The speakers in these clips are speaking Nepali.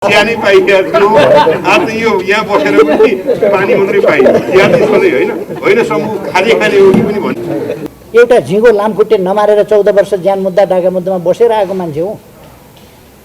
चिया पाइएको आज यो यहाँ बसेर पनि पानी मात्रै पाइन्छ चिया चाहिँ सधैँ होइन समूह खाजे खाने हो कि पनि भन्छ। एउटा झिँगो लामखुट्टे नमारेर 14 वर्ष ज्यान मुद्दा डाका मुद्दामा बसेर आएको मान्छे हो।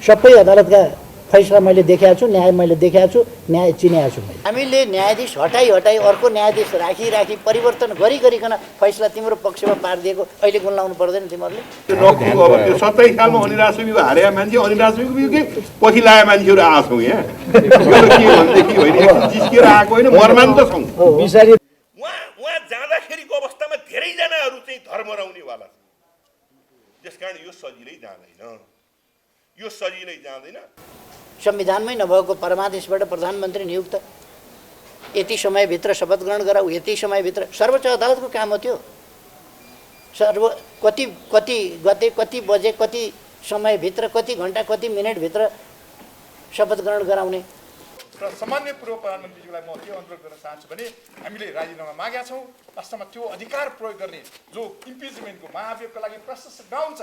सबै अदालतका फैसला मैले देखाएको छु, न्याय मैले देखाएको छु, न्याय चिनेको छु। हामीले न्यायाधीश हटाई अर्को न्यायाधीश राखी परिवर्तन गरिकन फैसला तिम्रो पक्षमा पारिदिएको अहिले गुन्लाउनु पर्दैन तिमीहरूले। अब त्यो 27 सालमा अनिराज सुब्बा हारेका मान्छे अनिराज सुब्बाकै पछि लागेका मान्छेहरू आएको छौँ यहाँ। के भनेदेखि होइन जिस्किएर आएको होइन मर्मान्त छौँ। उहाँ जाँदाखेरिको अवस्थामा धेरैजनाहरू चाहिँ धर्म हराउनेवाला छ। त्यसकारण यो सजिलै जाँदैन। संविधानमै नभएको परमादेशबाट प्रधानमन्त्री नियुक्त, यति समयभित्र शपथ ग्रहण गराऊ, यति समयभित्र सर्वोच्च अदालतको काम हो त्यो। कति गते कति बजे कति समयभित्र कति घन्टा कति मिनटभित्र शपथ ग्रहण गराउने। र सामान्य पूर्व प्रधानमन्त्रीज्यूलाई म के अनुरोध गर्न चाहन्छु भने हामीले राजीनामा मागेका छौँ। वास्तवमा त्यो अधिकार प्रयोग गर्ने जो इम्पिचमेन्टको महाभियोगको लागि प्रशस्त ग्राउन्ड छ,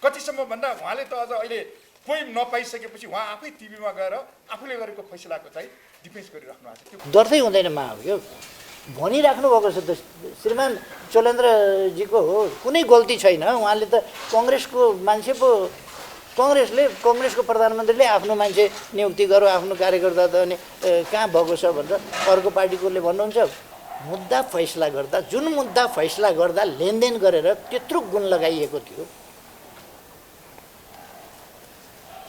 कतिसम्म भन्दा उहाँले त अझ अहिले कोही नपाइसकेपछि उहाँ आफै टिभीमा गएर आफूले गरेको फैसलाको चाहिँ डिफेन्स गरिराख्नु भएको छ। डर्दै हुँदैन महाभियोग भनिराख्नु भएको छ त श्रीमान चोलेन्द्रजीको हो, कुनै गल्ती छैन। उहाँले त कङ्ग्रेसको मान्छे पो, कङ्ग्रेसको प्रधानमन्त्रीले आफ्नो मान्छे नियुक्ति गर्यो, आफ्नो कार्यकर्ता त अनि कहाँ भएको छ भनेर अर्को पार्टीकोले भन्नुहुन्छ। मुद्दा फैसला गर्दा, जुन मुद्दा फैसला गर्दा लेनदेन गरेर त्यत्रो गुण लगाइएको थियो,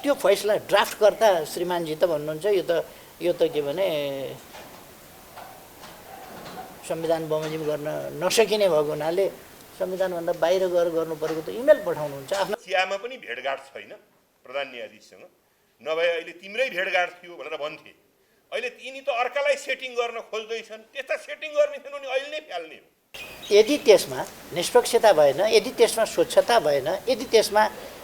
त्यो फैसला ड्राफ्ट गर्दा श्रीमानजी त भन्नुहुन्छ यो त के भने संविधान बमोजिम गर्न नसकिने भएको हुनाले संविधानभन्दा बाहिर गएर गर्नु परेको त इमेल पठाउनुहुन्छ। आफ्नो चियामा पनि भेटघाट छैन प्रधान न्यायाधीशसँग, नभए अहिले तिम्रै भेटघाट थियो भनेर भन्थे। अहिले यिनी त अर्कालाई सेटिङ गर्न खोज्दैछन्। त्यस्ता सेटिङ गर्ने थिएन भने अहिले नै फ्याल्ने हो। यदि त्यसमा निष्पक्षता भएन, यदि त्यसमा स्वच्छता भएन, यदि त्यसमा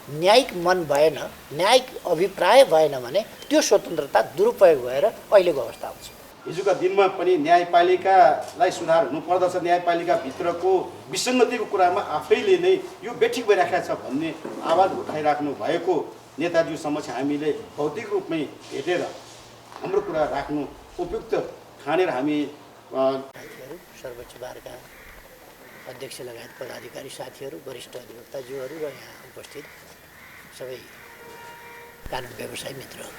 न्यायिक मन भएन, न्यायिक अभिप्राय भएन भने त्यो स्वतन्त्रता दुरुपयोग भएर अहिलेको अवस्था आउँछ। हिजोका दिनमा पनि न्यायपालिकालाई सुधार हुनुपर्दछ, न्यायपालिकाभित्रको विसङ्गतिको कुरामा आफैले नै यो बेठिक भइराखेको छ भन्ने आवाज उठाइराख्नु भएको नेताज्यू समक्ष हामीले भौतिक रूपमै भेटेर हाम्रो कुरा राख्नु उपयुक्त ठानेर हामी सर्वोच्च बारका अध्यक्ष लगायत पदाधिकारी साथीहरू, वरिष्ठ अधिवक्ताज्यूहरू र यहाँ उपस्थित सबै कानुन व्यवसायी मित्रहरू,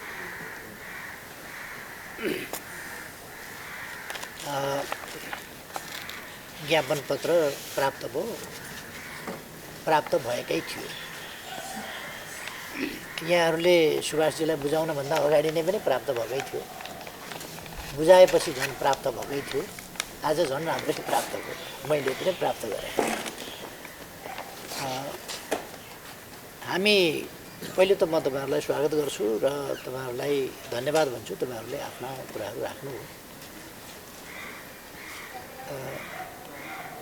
ज्ञापन पत्र प्राप्त भएकै थियो। यहाँहरूले सुभाषजीलाई बुझाउनभन्दा अगाडि नै पनि प्राप्त भएकै थियो, बुझाएपछि झन् प्राप्त भएकै थियो। आज झन् राम्ररी प्राप्त भयो, मैले पनि प्राप्त गरेँ। हामी पहिले त म तपाईँहरूलाई स्वागत गर्छु र तपाईँहरूलाई धन्यवाद भन्छु। तपाईँहरूले आफ्ना कुराहरू राख्नु हो।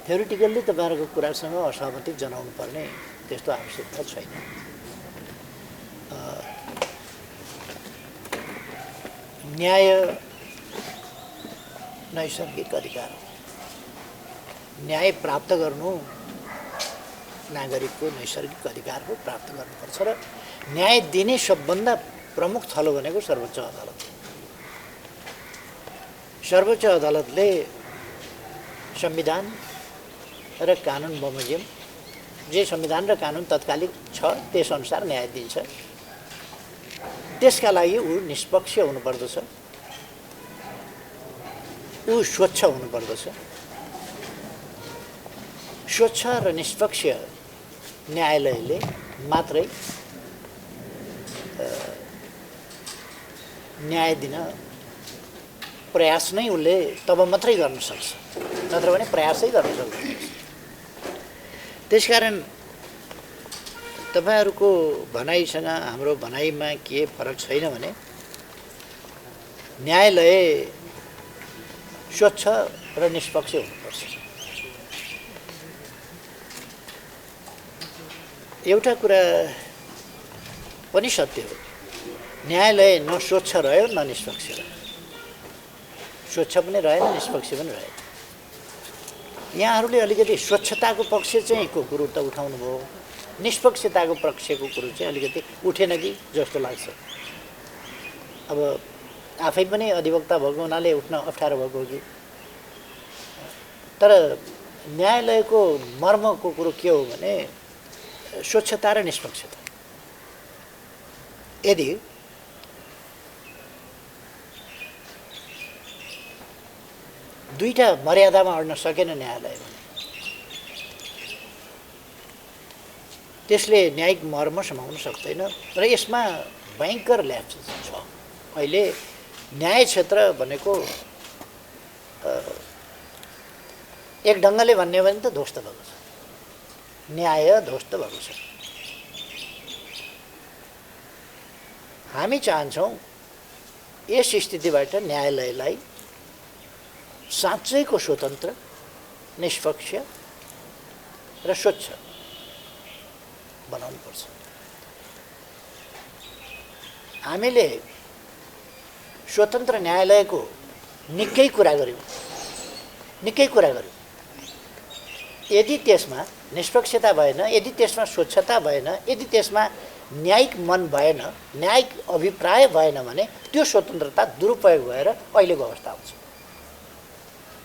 थ्योरिटिकल्ली तपाईँहरूको कुरासँग असहमति जनाउनु पर्ने त्यस्तो आवश्यकता छैन। न्याय नैसर्गिक अधिकार हो। न्याय प्राप्त गर्नु नागरिकको नैसर्गिक अधिकार हो, प्राप्त गर्नुपर्छ। र न्याय दिने सबभन्दा प्रमुख थलो भनेको सर्वोच्च अदालत हो। सर्वोच्च अदालतले संविधान र कानुन बमोजिम, जे संविधान र कानुन तत्कालिक छ त्यसअनुसार न्याय दिन्छ। त्यसका लागि ऊ निष्पक्ष हुनुपर्दछ, ऊ स्वच्छ हुनुपर्दछ। स्वच्छ र निष्पक्ष न्यायालयले मात्रै न्याय दिन प्रयास नै उसले तब मात्रै गर्न सक्छ, नत्र भने प्रयासै गर्न सक्दैन। त्यसकारण तपाईँहरूको भनाइसँग हाम्रो भनाइमा के फरक छैन भने न्यायालय स्वच्छ र निष्पक्ष हुनुपर्छ। एउटा कुरा पनि सत्य हो, न्यायालय न स्वच्छ रह्यो न निष्पक्ष रह्यो। स्वच्छ पनि रहेन, निष्पक्ष पनि रहेन। यहाँहरूले अलिकति स्वच्छताको पक्ष चाहिँ को कुरो त उठाउनु भयो, निष्पक्षताको पक्षको कुरो चाहिँ अलिकति उठेन कि जस्तो लाग्छ। अब आफै पनि अधिवक्ता भएको हुनाले उठ्न अप्ठ्यारो भएको हो कि, तर न्यायालयको मर्मको कुरो के हो भने स्वच्छता र निष्पक्षता। यदि दुईटा मर्यादामा अड्न सकेन न्यायालय भने त्यसले न्यायिक मर्म समाउन सक्दैन र यसमा भयङ्कर ल्याप्सेस छ। अहिले न्याय क्षेत्र भनेको एक ढङ्गले भन्ने भने त ध्वस्त भएको छ, न्याय ध्वस्त भएको छ। हामी चाहन्छौँ यस स्थितिबाट न्यायालयलाई साँच्चैको स्वतन्त्र, निष्पक्ष र स्वच्छ बनाउनुपर्छ। हामीले स्वतन्त्र न्यायालयको निकै कुरा गर्यौँ। यदि त्यसमा निष्पक्षता भएन, यदि त्यसमा स्वच्छता भएन, यदि त्यसमा न्यायिक मन भएन, न्यायिक अभिप्राय भएन भने त्यो स्वतन्त्रता दुरुपयोग भएर अहिलेको अवस्था आउँछ।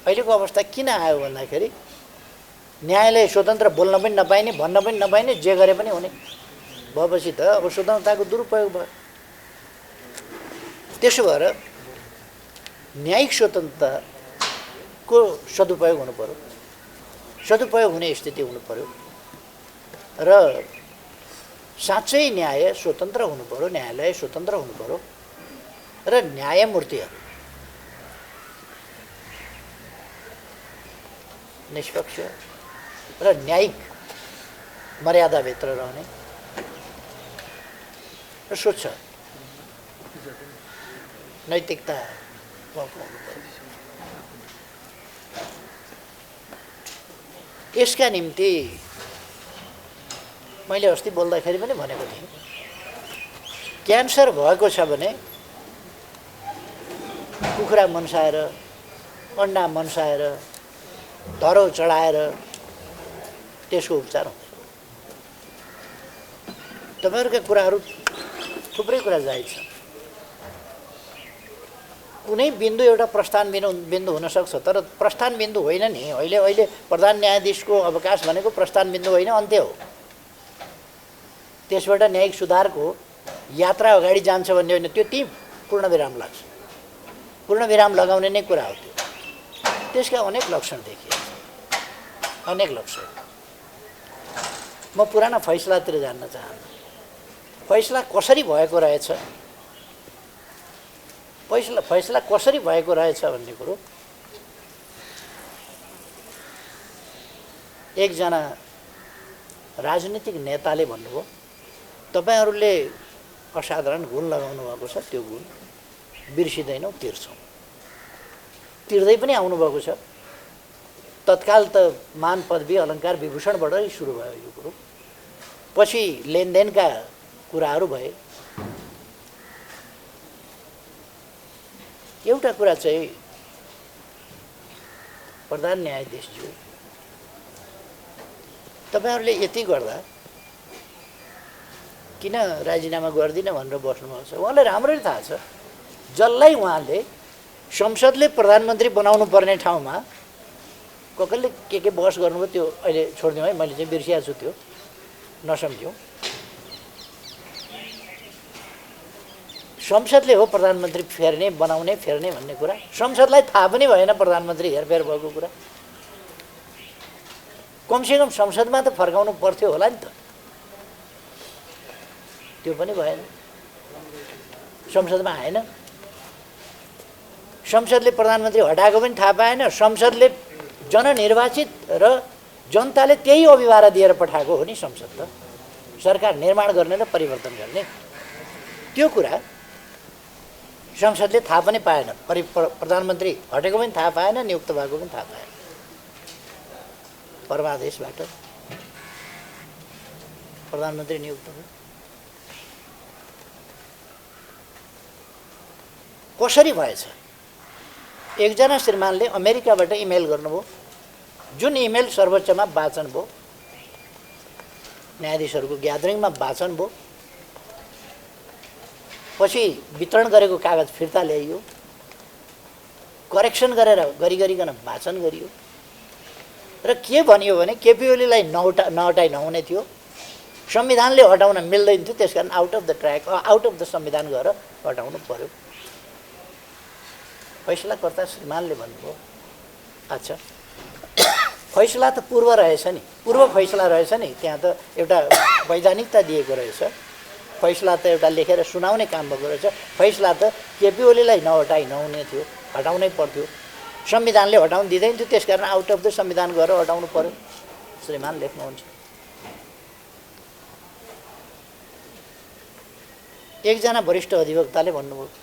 अहिलेको अवस्था किन आयो भन्दाखेरि न्यायालय स्वतन्त्र बोल्न पनि नपाइने, भन्न पनि नपाइने, जे गरे पनि हुने भएपछि त अब स्वतन्त्रताको दुरुपयोग भयो। त्यसो भएर न्यायिक स्वतन्त्रताको सदुपयोग हुनु पर्यो, सदुपयोग हुने स्थिति हुनु पर्यो र साँच्चै न्याय स्वतन्त्र हुनु पर्यो, न्यायालय स्वतन्त्र हुनु पर्यो र न्यायमूर्तिहरू निष्पक्ष र न्यायिक मर्यादाभित्र रहने र स्वच्छ नैतिकता भएको हुनुपर्छ। यसका निम्ति मैले अस्ति बोल्दाखेरि पनि भनेको थिएँ, क्यान्सर भएको छ भने कुखुरा मनसाएर, अन्डा मनसाएर, धरो चढाएर त्यसको उपचार हुन्छ। तपाईँहरूका कुराहरू थुप्रै कुरा जायज छ। कुनै बिन्दु एउटा प्रस्थान बिन्दु हुनसक्छ, तर प्रस्थान बिन्दु होइन नि। अहिले प्रधान न्यायाधीशको अवकाश भनेको प्रस्थान बिन्दु होइन, अन्त्य हो। त्यसबाट न्यायिक सुधारको यात्रा अगाडि जान्छ भन्ने होइन, त्यो त्यहीँ पूर्णविराम लाग्छ। पूर्णविराम लगाउने नै कुरा हो त्यो। त्यसका अनेक लक्षण देखिए, अनेक लक्षण। म पुराना फैसलातिर जान्न चाहन्न। फैसला कसरी भएको रहेछ, फैसला कसरी भएको रहेछ भन्ने कुरो एकजना राजनीतिक नेताले भन्नुभयो, तपाईँहरूले असाधारण गुण लगाउनु भएको छ, त्यो गुण बिर्सिँदैनौँ, तिर्छौँ। तिर्दै पनि आउनुभएको छ। तत्काल त मान पदवी अलङ्कार विभूषणबाटै सुरु भयो यो कुरो। पछि लेनदेनका कुराहरू भए। एउटा कुरा चाहिँ प्रधान न्यायाधीशज्यू, तपाईँहरूले यति गर्दा किन राजीनामा गर्दिन भनेर बस्नुभएको छ। उहाँलाई राम्ररी थाहा छ, जसलाई उहाँले संसदले प्रधानमन्त्री बनाउनु पर्ने ठाउँमा कसले के बहस गर्नुभयो त्यो अहिले छोडिदिउँ है, मैले चाहिँ बिर्सिएको छु, त्यो नसम्झ्यौँ। संसदले हो प्रधानमन्त्री फेर्ने, बनाउने, फेर्ने भन्ने कुरा। संसदलाई थाहा पनि भएन प्रधानमन्त्री हेरफेर भएको कुरा। कमसेकम संसदमा त फर्काउनु पर्थ्यो होला नि त, त्यो पनि भएन। संसदमा आएन। संसदले प्रधानमन्त्री हटाएको पनि थाहा पाएन। संसदले जननिर्वाचित र जनताले त्यही अभिभार दिएर पठाएको हो नि संसद त, सरकार निर्माण गर्ने र परिवर्तन गर्ने। त्यो कुरा संसदले थाहा पनि पाएन। प्रधानमन्त्री हटेको पनि थाहा पाएन, नियुक्त भएको पनि थाहा पाएन। परमादेशबाट प्रधानमन्त्री नियुक्त भयो। कसरी भएछ? एकजना श्रीमानले अमेरिकाबाट इमेल गर्नुभयो, जुन इमेल सर्वोच्चमा वाचन भयो, न्यायाधीशहरूको ग्यादरिङमा वाचन भयो। पछि वितरण गरेको कागज फिर्ता ल्याइयो, करेक्सन गरेर गरिकन भाषण गरियो र के भनियो भने केपी ओलीलाई नहटाइ नहुने थियो, संविधानले हटाउन मिल्दैन थियो, त्यसकारण out of the track, out of the संविधान गएर हटाउनु पर्यो। फैसलाकर्ता श्रीमानले भन्नुभयो अच्छा फैसला त पूर्व रहेछ नि, पूर्व फैसला रहेछ नि, त्यहाँ त एउटा वैधानिकता दिएको रहेछ, फैसला त एउटा लेखेर सुनाउने काम भएको रहेछ, फैसला त केपी ओलीलाई नहटाइ नहुने थियो, हटाउनै पर्थ्यो, संविधानले हटाउन दिँदैन थियो, त्यसकारण आउट अफ द संविधान गएर हटाउनु पर्यो, श्रीमान लेख्नुहुन्छ। एकजना वरिष्ठ अधिवक्ताले भन्नुभयो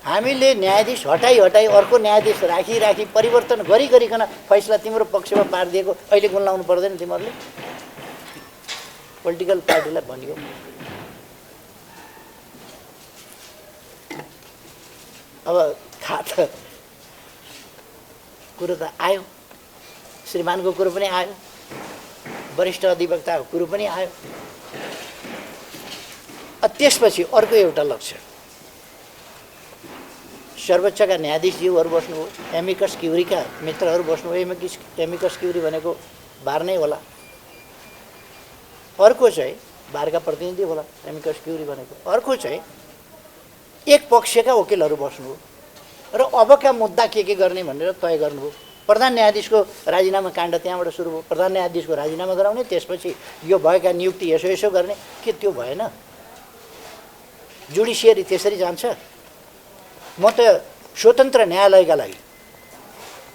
हामीले न्यायाधीश हटाई अर्को न्यायाधीश राखी परिवर्तन गरिकन फैसला तिम्रो पक्षमा पारिदिएको अहिले गुन्लाउनु पर्दैन तिमीहरूले, पोलिटिकल पार्टीलाई भनियो। अब कुरो त आयो, श्रीमानको कुरो पनि आयो, वरिष्ठ अधिवक्ताको कुरो पनि आयो। त्यसपछि अर्को एउटा लक्ष्य, सर्वोच्चका न्यायाधीशज्यूहरू बस्नुभयो, एमिकस क्युरीका मित्रहरू बस्नुभयो, एमिकस क्युरी भनेको बार नै होला, अर्को चाहिँ बारका प्रतिनिधि होला एमिकस क्युरी भनेको, अर्को चाहिँ एक पक्षका वकिलहरू बस्नुभयो र अबका मुद्दा के गर्ने भनेर तय गर्नुभयो। प्रधान न्यायाधीशको राजीनामा काण्ड त्यहाँबाट सुरु भयो, प्रधान न्यायाधीशको राजीनामा गराउने, त्यसपछि यो भएका नियुक्ति यसो गर्ने, के त्यो भएन? जुडिसियरी त्यसरी जान्छ? म त स्वतन्त्र न्यायालयका लागि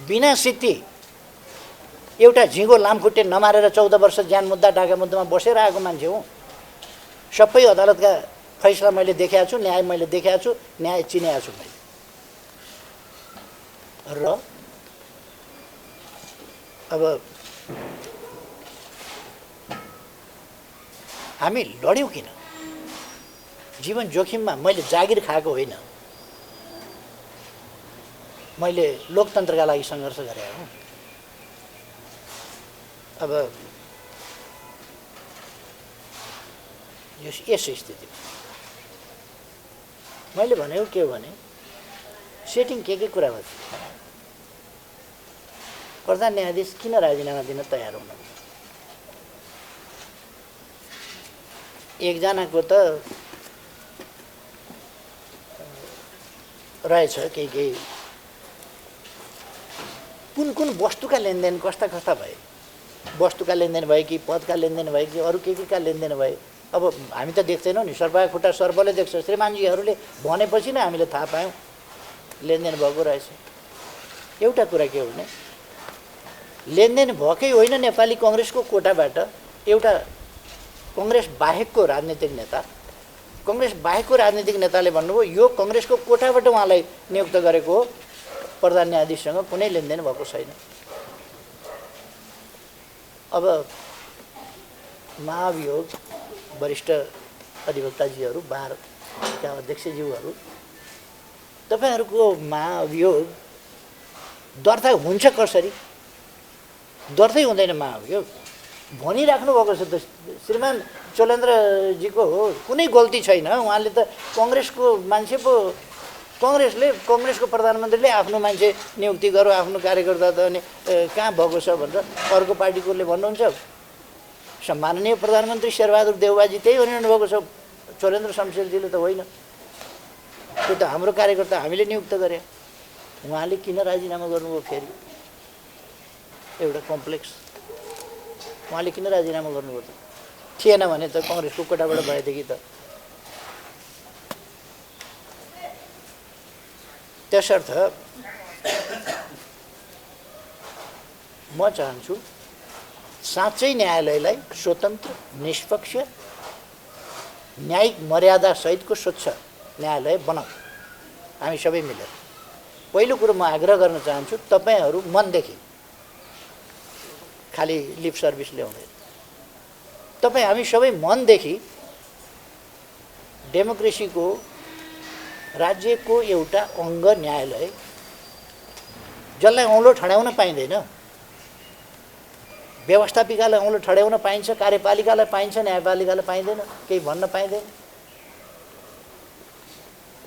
बिना सिद्धि एउटा झिँगो लामखुट्टे नमारेर 14 वर्ष ज्यान मुद्दा ढाका मुद्दामा बसेर आएको मान्छे हुँ। सबै अदालतका फैसला मैले देखेको छु, न्याय मैले देखेको छु, न्याय चिनेको छु मैले। र अब हामी लड्यौँ किन? जीवन जोखिममा मैले जागिर खाएको होइन, मैले लोकतन्त्रका लागि सङ्घर्ष गरेँ हो। अब यस स्थितिमा मैले भनेको के हो भने सेटिङ के कुरामा थियो, प्रधान न्यायाधीश किन राजीनामा दिन तयार हुनु? एकजनाको त रहेछ केही कुन वस्तुका लेनदेन कस्ता भए, वस्तुका लेनदेन भए कि पदका लेनदेन भए कि अरू के लेनदेन भए, अब हामी त देख्दैनौँ नि, सर्पका खुट्टा सर्पले देख्छ, श्रीमानजीहरूले भनेपछि नै हामीले थाहा पायौँ लेनदेन भएको रहेछ। एउटा कुरा के हो भने लेनदेन भएकै होइन, नेपाली कङ्ग्रेसको कोटाबाट एउटा कङ्ग्रेस बाहेकको राजनीतिक नेताले भन्नुभयो यो कङ्ग्रेसको कोटाबाट उहाँलाई नियुक्त गरेको हो, प्रधान न्यायाधीशसँग कुनै लेनदेन भएको छैन। अब महाभियोग वरिष्ठ अधिवक्ताजीहरू, बारका अध्यक्षज्यूहरू, तपाईँहरूको महाभियोग दर्ता हुन्छ कसरी? दर्तै हुँदैन महाभियोग, भनिराख्नु भएको छ त श्रीमान चोलेन्द्रजीको हो, कुनै गल्ती छैन, उहाँले त कङ्ग्रेसको मान्छे पो, कङ्ग्रेसको प्रधानमन्त्रीले आफ्नो मान्छे नियुक्ति गरौँ, आफ्नो कार्यकर्ता त अनि कहाँ भएको छ भनेर अर्को पार्टीकोले भन्नुहुन्छ। सम्माननीय प्रधानमन्त्री शेरबहादुर देउवाजी त्यही भनिरहनु भएको छ, चोलेन्द्र शमशेरजीले त होइन, त्यो त हाम्रो कार्यकर्ता हामीले नियुक्त गरे, उहाँले किन राजीनामा गर्नुभयो? फेरि एउटा कम्प्लेक्स, उहाँले किन राजीनामा गर्नुभयो त? थिएन भने त कङ्ग्रेसको कोटाबाट भएदेखि त। त्यसर्थ म चाहन्छु साँच्चै न्यायालयलाई स्वतन्त्र, निष्पक्ष, न्यायिक मर्यादा सहितको स्वच्छ न्यायालय बनाऊ हामी सबै मिलेर। पहिलो कुरो म आग्रह गर्न चाहन्छु, तपाईँहरू मनदेखि, खालि लिप सर्भिस ल्याउँदैन, हामी सबै मनदेखि डेमोक्रेसीको राज्यको एउटा अङ्ग न्यायालय, जसलाई औँलो ठड्याउन पाइँदैन, व्यवस्थापिकालाई औँलो ठड्याउन पाइन्छ, कार्यपालिकालाई पाइन्छ, न्यायपालिकालाई पाइँदैन, केही भन्न पाइँदैन,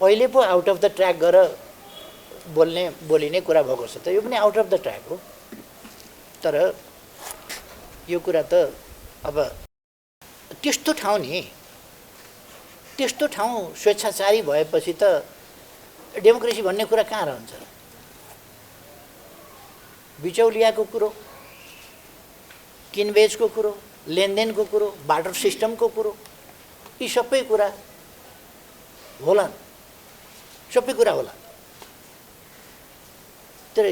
अहिले पो आउट अफ द ट्र्याक गरेर बोलिने कुरा भएको छ त यो पनि आउट अफ द ट्र्याक हो। तर यो कुरा त अब त्यस्तो ठाउँ स्वेच्छाचारी भएपछि त डेमोक्रेसी भन्ने कुरा कहाँ रहन्छ? बिचौलियाको कुरो, किनबेचको कुरो, लेनदेनको कुरो, बाटर सिस्टमको कुरो, यी सबै कुरा होलान्, सबै कुरा होला। तर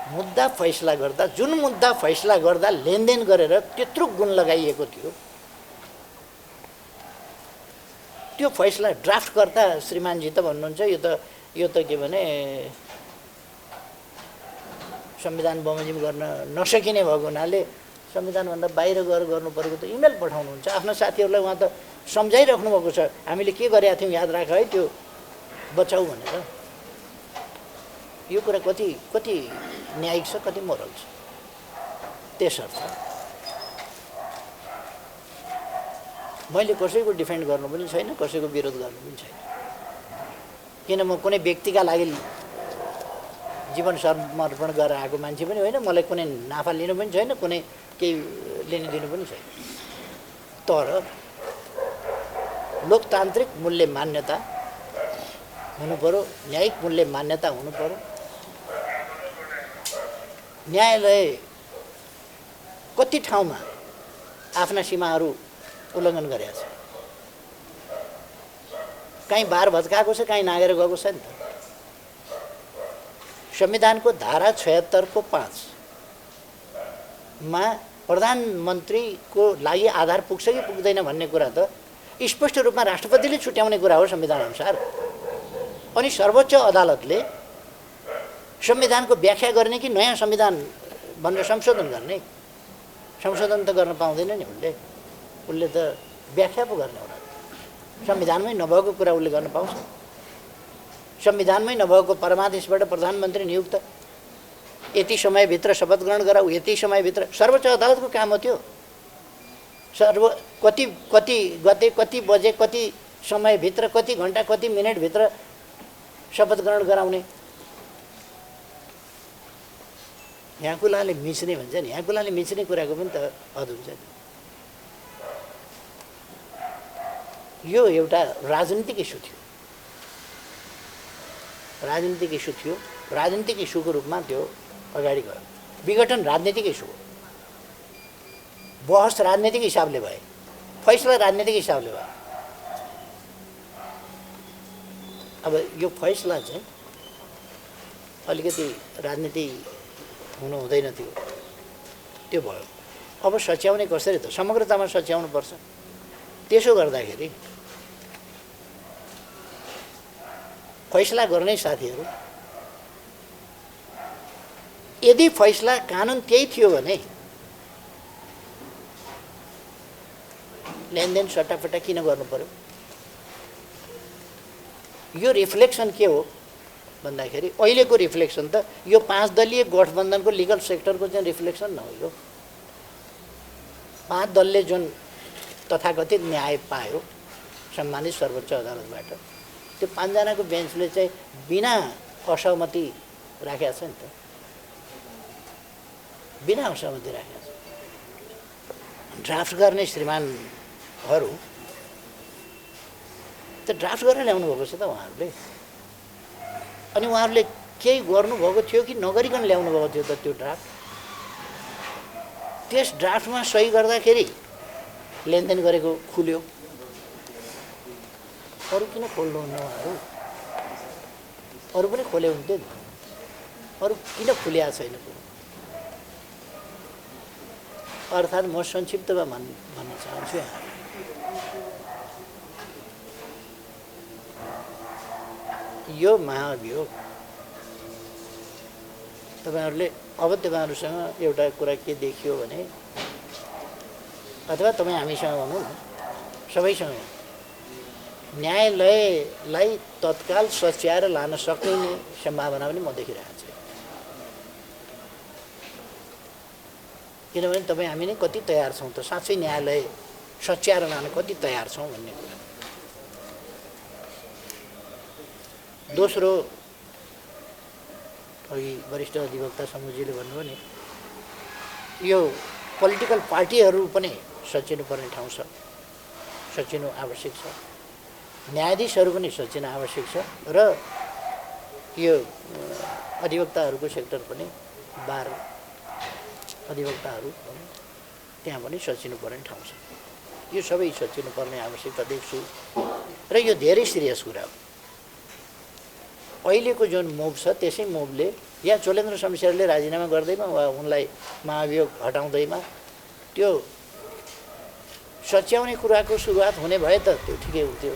मुद्दा फैसला गर्दा, जुन मुद्दा फैसला गर्दा लेनदेन गरेर त्यत्रो गुण लगाइएको थियो, त्यो फैसला ड्राफ्ट गर्दा श्रीमानजी त भन्नुहुन्छ यो त के भने संविधान बमोजिम गर्न नसकिने भएको हुनाले संविधानभन्दा बाहिर गएर गर्नु परेको त इमेल पठाउनुहुन्छ आफ्नो साथीहरूलाई। उहाँ त सम्झाइराख्नु भएको छ हामीले के गरेका थियौँ याद राख है, त्यो बचाऊ भनेर। यो कुरा कति न्यायिक छ, कति मोरल छ? त्यसर्थ मैले कसैको डिफेन्ड गर्नु पनि छैन, कसैको विरोध गर्नु पनि छैन। किन म कुनै व्यक्तिका लागि जीवन समर्पण गरेर आएको मान्छे पनि होइन, मलाई कुनै नाफा लिनु पनि छैन, कुनै केही लिनु दिनु पनि छैन। तर लोकतान्त्रिक मूल्य मान्यता हुनु पर्यो, न्यायिक मूल्य मान्यता हुनु पर्यो। न्यायालय कति ठाउँमा आफ्ना सीमाहरू उल्लङ्घन गरेको छ, कहीँ बार भत्काएको छ, कहीँ नागेर गएको छ नि त। संविधानको धारा 76 को 5 मा प्रधानमन्त्रीको लागि आधार पुग्छ कि पुग्दैन भन्ने कुरा त स्पष्ट रूपमा राष्ट्रपतिले छुट्याउने कुरा हो संविधान अनुसार। अनि सर्वोच्च अदालतले संविधानको व्याख्या गर्ने कि नयाँ संविधान भनेर संशोधन गर्ने? संशोधन त गर्न पाउँदैन नि उसले त व्याख्या पो गर्ने होला। संविधानमै नभएको कुरा उसले गर्न पाउँछ? संविधानमै नभएको परमादेशबाट प्रधानमन्त्री नियुक्त, यति समयभित्र शपथ ग्रहण गराऊ, यति समयभित्र सर्वोच्च अदालतको काम हो त्यो। कति गते, कति बजे, कति समयभित्र, कति घन्टा, कति मिनटभित्र शपथ ग्रहण गराउने? यहाँ कुलाले मिच्ने भन्छ नि, यहाँ कुलाले मिच्ने कुराको पनि त हद हुन्छ नि। यो एउटा राजनीतिक इस्यु थियो, राजनीतिक इस्युको रूपमा त्यो अगाडि गयो। विघटन राजनीतिक इस्यु हो, बहस राजनीतिक हिसाबले भए, फैसला राजनीतिक हिसाबले भयो। अब यो फैसला चाहिँ अलिकति राजनीति हुनु हुँदैन थियो, त्यो भयो। अब सच्याउने कसरी त? समग्रतामा सच्याउनु पर्छ। त्यसो गर्दाखेरि फैसला गर्ने साथीहरू, यदि फैसला कानुन त्यही थियो भने लेनदेन सट्टाफट्टा किन गर्नु पर्यो? यो रिफ्लेक्सन के हो भन्दाखेरि अहिलेको रिफ्लेक्सन त यो 5 दलीय गठबन्धनको लिगल सेक्टरको चाहिँ रिफ्लेक्सन न हो। यो 5 दलले जुन तथाकथित न्याय पायो सम्मानित सर्वोच्च अदालतबाट, त्यो 5 जनाको बेन्चले चाहिँ बिना असहमति राखेको छ नि त, बिना असहमति राखेको छ। ड्राफ्ट गर्ने श्रीमानहरू त ड्राफ्ट गरेर ल्याउनु भएको छ त उहाँहरूले। अनि उहाँहरूले केही गर्नुभएको थियो कि नगरिकन ल्याउनु भएको थियो त त्यो ड्राफ्ट? त्यस ड्राफ्टमा सही गर्दाखेरि लेनदेन गरेको खुल्यो, अरू किन खोल्नुहुन्न उहाँहरू? अरू पनि खोले हुन्थ्यो नि, अरू किन खुल्या छैन? अर्थात् म संक्षिप्तमा भन्न चाहन्छु, यहाँ यो महाभियोग तपाईँहरूले अब तपाईँहरूसँग एउटा कुरा के देखियो भने, अथवा तपाईँ हामीसँग भनौँ न, सबैसँग न्यायालयलाई तत्काल सच्याएर लान सक्ने सम्भावना पनि म देखिरहेको छु। किनभने तपाईँ हामी नै कति तयार छौँ त साँच्चै न्यायालय सच्याएर लान कति तयार छौँ भन्ने कुरा। दोस्रो, अघि वरिष्ठ अधिवक्ता समूहजीले भन्नुभयो नि, यो पोलिटिकल पार्टीहरू पनि सचिनुपर्ने ठाउँ छ, सचिनु आवश्यक छ। न्यायाधीशहरू पनि सचिन आवश्यक छ र यो अधिवक्ताहरूको सेक्टर पनि, बार अधिवक्ताहरू त्यहाँ पनि सचिनुपर्ने ठाउँ छ। यो सबै सचिनुपर्ने आवश्यकता देख्छु र यो धेरै सिरियस कुरा हो। अहिलेको जुन मुभ छ त्यसै मुभले या चोलेन्द्र शमशेरले राजीनामा गर्दैमा वा उनलाई महाभियोग हटाउँदैमा त्यो सच्याउने कुराको सुरुवात हुने भए त त्यो ठिकै हुन्थ्यो,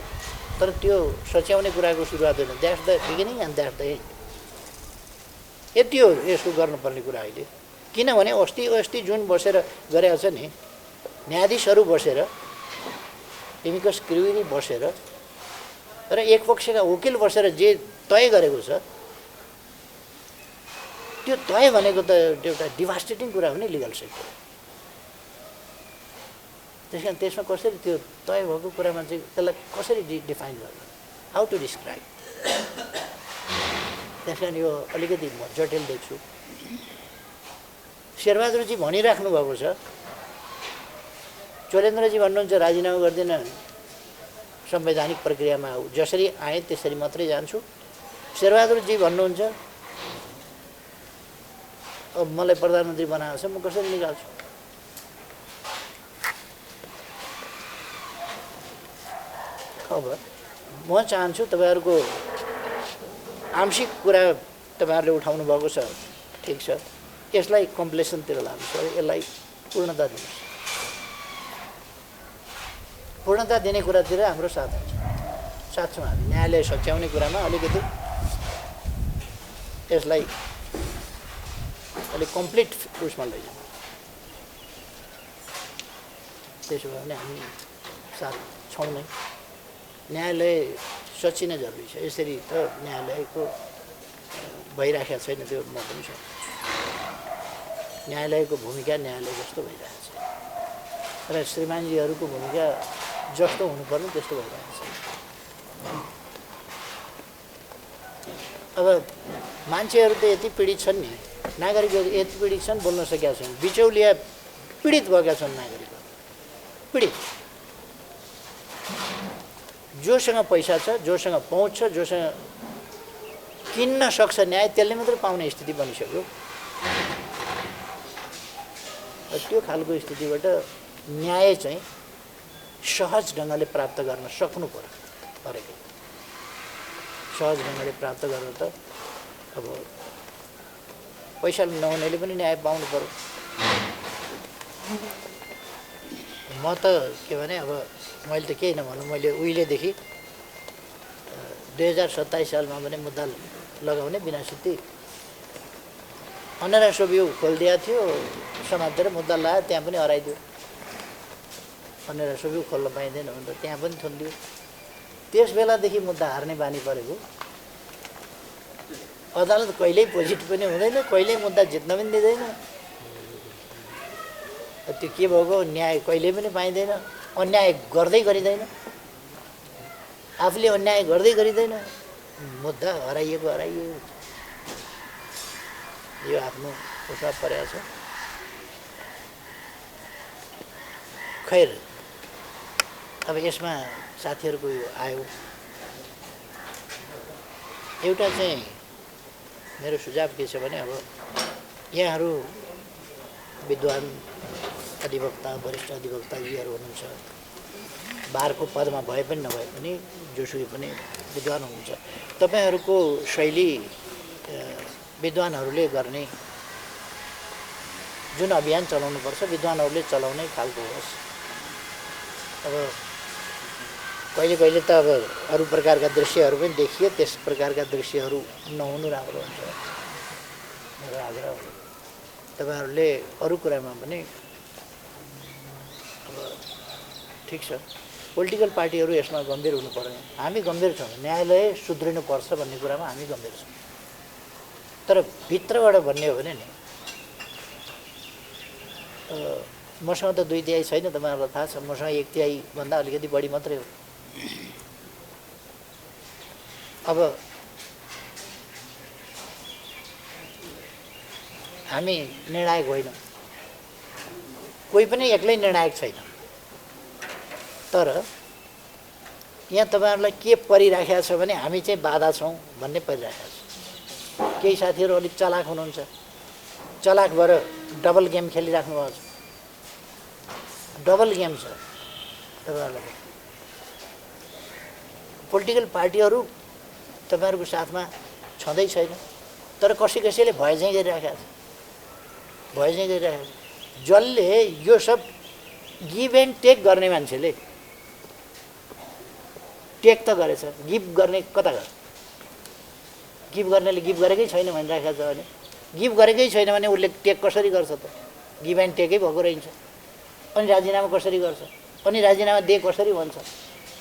तर त्यो सच्याउने कुराको सुरुवात होइन। That's the beginning and that's the and. यति हो यसको गर्नुपर्ने कुरा अहिले। किनभने अस्ति जुन बसेर गरेको छ नि, न्यायाधीशहरू बसेर, एमिकस क्युरी बसेर र एक पक्षका वकिल बसेर जे तय गरेको छ, त्यो तय भनेको त एउटा डिभास्टेटिङ कुरा हो नि लिगल सेक्टर। त्यस कारण त्यसमा कसरी त्यो तय भएको कुरामा चाहिँ त्यसलाई कसरी डिफाइन गर्नु, हाउ टु डिस्क्राइब। त्यस कारण यो अलिकति म जटिल देख्छु। शेरबहादुरजी भनिराख्नु भएको छ, चोलेन्द्रजी भन्नुहुन्छ राजीनामा गर्दैन, संवैधानिक प्रक्रियामा जसरी आएँ त्यसरी मात्रै जान्छु। शेरबहादुरजी भन्नुहुन्छ अब मलाई प्रधानमन्त्री बनाएको छ, म कसरी निकाल्छु। अब म चाहन्छु तपाईँहरूको आंशिक कुरा तपाईँहरूले उठाउनु भएको छ, ठिक छ, यसलाई कम्प्लेसनतिर लानुहोस्, यसलाई पूर्णता दिनुहोस्। पूर्णता दिने कुरातिर हाम्रो साथ हुन्छ, साथ छौँ हामी। न्यायालय सच्याउने कुरामा अलिकति यसलाई अलिक कम्प्लिट उसमा लैजाउँ। त्यसो भयो भने हामी साथ छौँ नै। न्यायालय सचिनै जरुरी छ। यसरी त न्यायालयको भइराखेको छैन, त्यो म पनि सक्छु। न्यायालयको भूमिका न्यायालय जस्तो भइरहेको छ र श्रीमानजीहरूको भूमिका जस्तो हुनुपर्ने त्यस्तो भइरहेको छ। अब मान्छेहरू त यति पीडित छन् नि, नागरिकहरू यति पीडित छन्, बोल्न सकेका छैनन्। बिचौलिया पीडित भएका छन् नागरिकहरू, पीडित। जोसँग पैसा छ, जोसँग पहुँच छ, जोसँग किन्न सक्छ न्याय, त्यसले मात्रै पाउने स्थिति बनिसक्यो। त्यो खालको स्थितिबाट न्याय चाहिँ सहज ढङ्गले प्राप्त गर्न सक्नु परेको। सहज ढङ्गले प्राप्त गर्न त अब पैसा नहुनेले पनि न्याय पाउनु पर्यो। म त के भने, अब मैले त केही नभनौँ, मैले उहिलेदेखि 2027 सालमा पनि मुद्दा लगाउने बिना सिद्धि अनेरा सोभियो खोलिदिएको थियो, समातेर मुद्दा लगायो, त्यहाँ पनि हराइदियो। अनेरा सोभियो खोल्न पाइँदैन भनेर त्यहाँ पनि थुनिदियो। त्यस बेलादेखि मुद्दा हार्ने बानी परेको। अदालत कहिल्यै पोजिटिभ पनि हुँदैन, कहिल्यै मुद्दा जित्न पनि दिँदैन। त्यो के भएको, न्याय कहिल्यै पनि पाइँदैन, अन्याय गर्दै गरिँदैन, आफूले अन्याय गर्दै गरिँदैन, मुद्दा हराइएको हराइएको। यो आफ्नो उसमा परेको छ। खैर, अब यसमा साथीहरूको यो आयो, एउटा चाहिँ मेरो सुझाव के छ भने, अब यहाँहरू विद्वान अधिवक्ता, वरिष्ठ अधिवक्ताजीहरू हुनुहुन्छ, बारको पदमा भए पनि नभए पनि जोसुकै पनि विद्वान हुनुहुन्छ। तपाईँहरूको शैली विद्वानहरूले गर्ने जुन अभियान चलाउनुपर्छ, विद्वानहरूले चलाउने खालको होस्। अब कहिले कहिले त अब अरू प्रकारका दृश्यहरू पनि देखिए, त्यस प्रकारका दृश्यहरू नहुनु राम्रो हुन्छ मेरो आग्रह हो। तपाईँहरूले अरू कुरामा पनि अब ठिक छ, पोलिटिकल पार्टीहरू यसमा गम्भीर हुनु पर्ने, हामी गम्भीर छौँ। न्यायालय सुध्रिनुपर्छ भन्ने कुरामा हामी गम्भीर छौँ। तर भित्रबाट भन्ने हो भने नि, मसँग त 2/3 छैन, तपाईँहरूलाई थाहा छ। मसँग 1/3 भन्दा अलिकति बढी मात्रै हो। अब हामी निर्णायक होइन, कोही पनि एक्लै निर्णायक छैन। तर यहाँ तपाईँहरूलाई के परिराखेको छ भने हामी चाहिँ बाधा छौँ भन्ने परिराखेको छ। केही साथीहरू अलिक चलाक हुनुहुन्छ, चलाक भएर डबल गेम खेलिराख्नु भएको छ। डबल गेम छ तपाईँहरूलाई। पोलिटिकल पार्टीहरू तपाईँहरूको साथमा छँदै छैन, तर कसैले भए चाहिँ गरिराखेको छ, भए चाहिँ गरिराखेको छ। जसले यो सब गिभ एन्ड टेक गर्ने मान्छेले टेक त गरेछ, गिभ गर्ने कता गर्छ? गिभ गर्नेले गिभ गरेकै छैन भनिराखेको छ भने, गिभ गरेकै छैन भने उसले टेक कसरी गर्छ त? गिभ एन्ड टेकै भएको रहन्छ। अनि राजीनामा कसरी गर्छ? अनि राजीनामा दे कसरी भन्छ?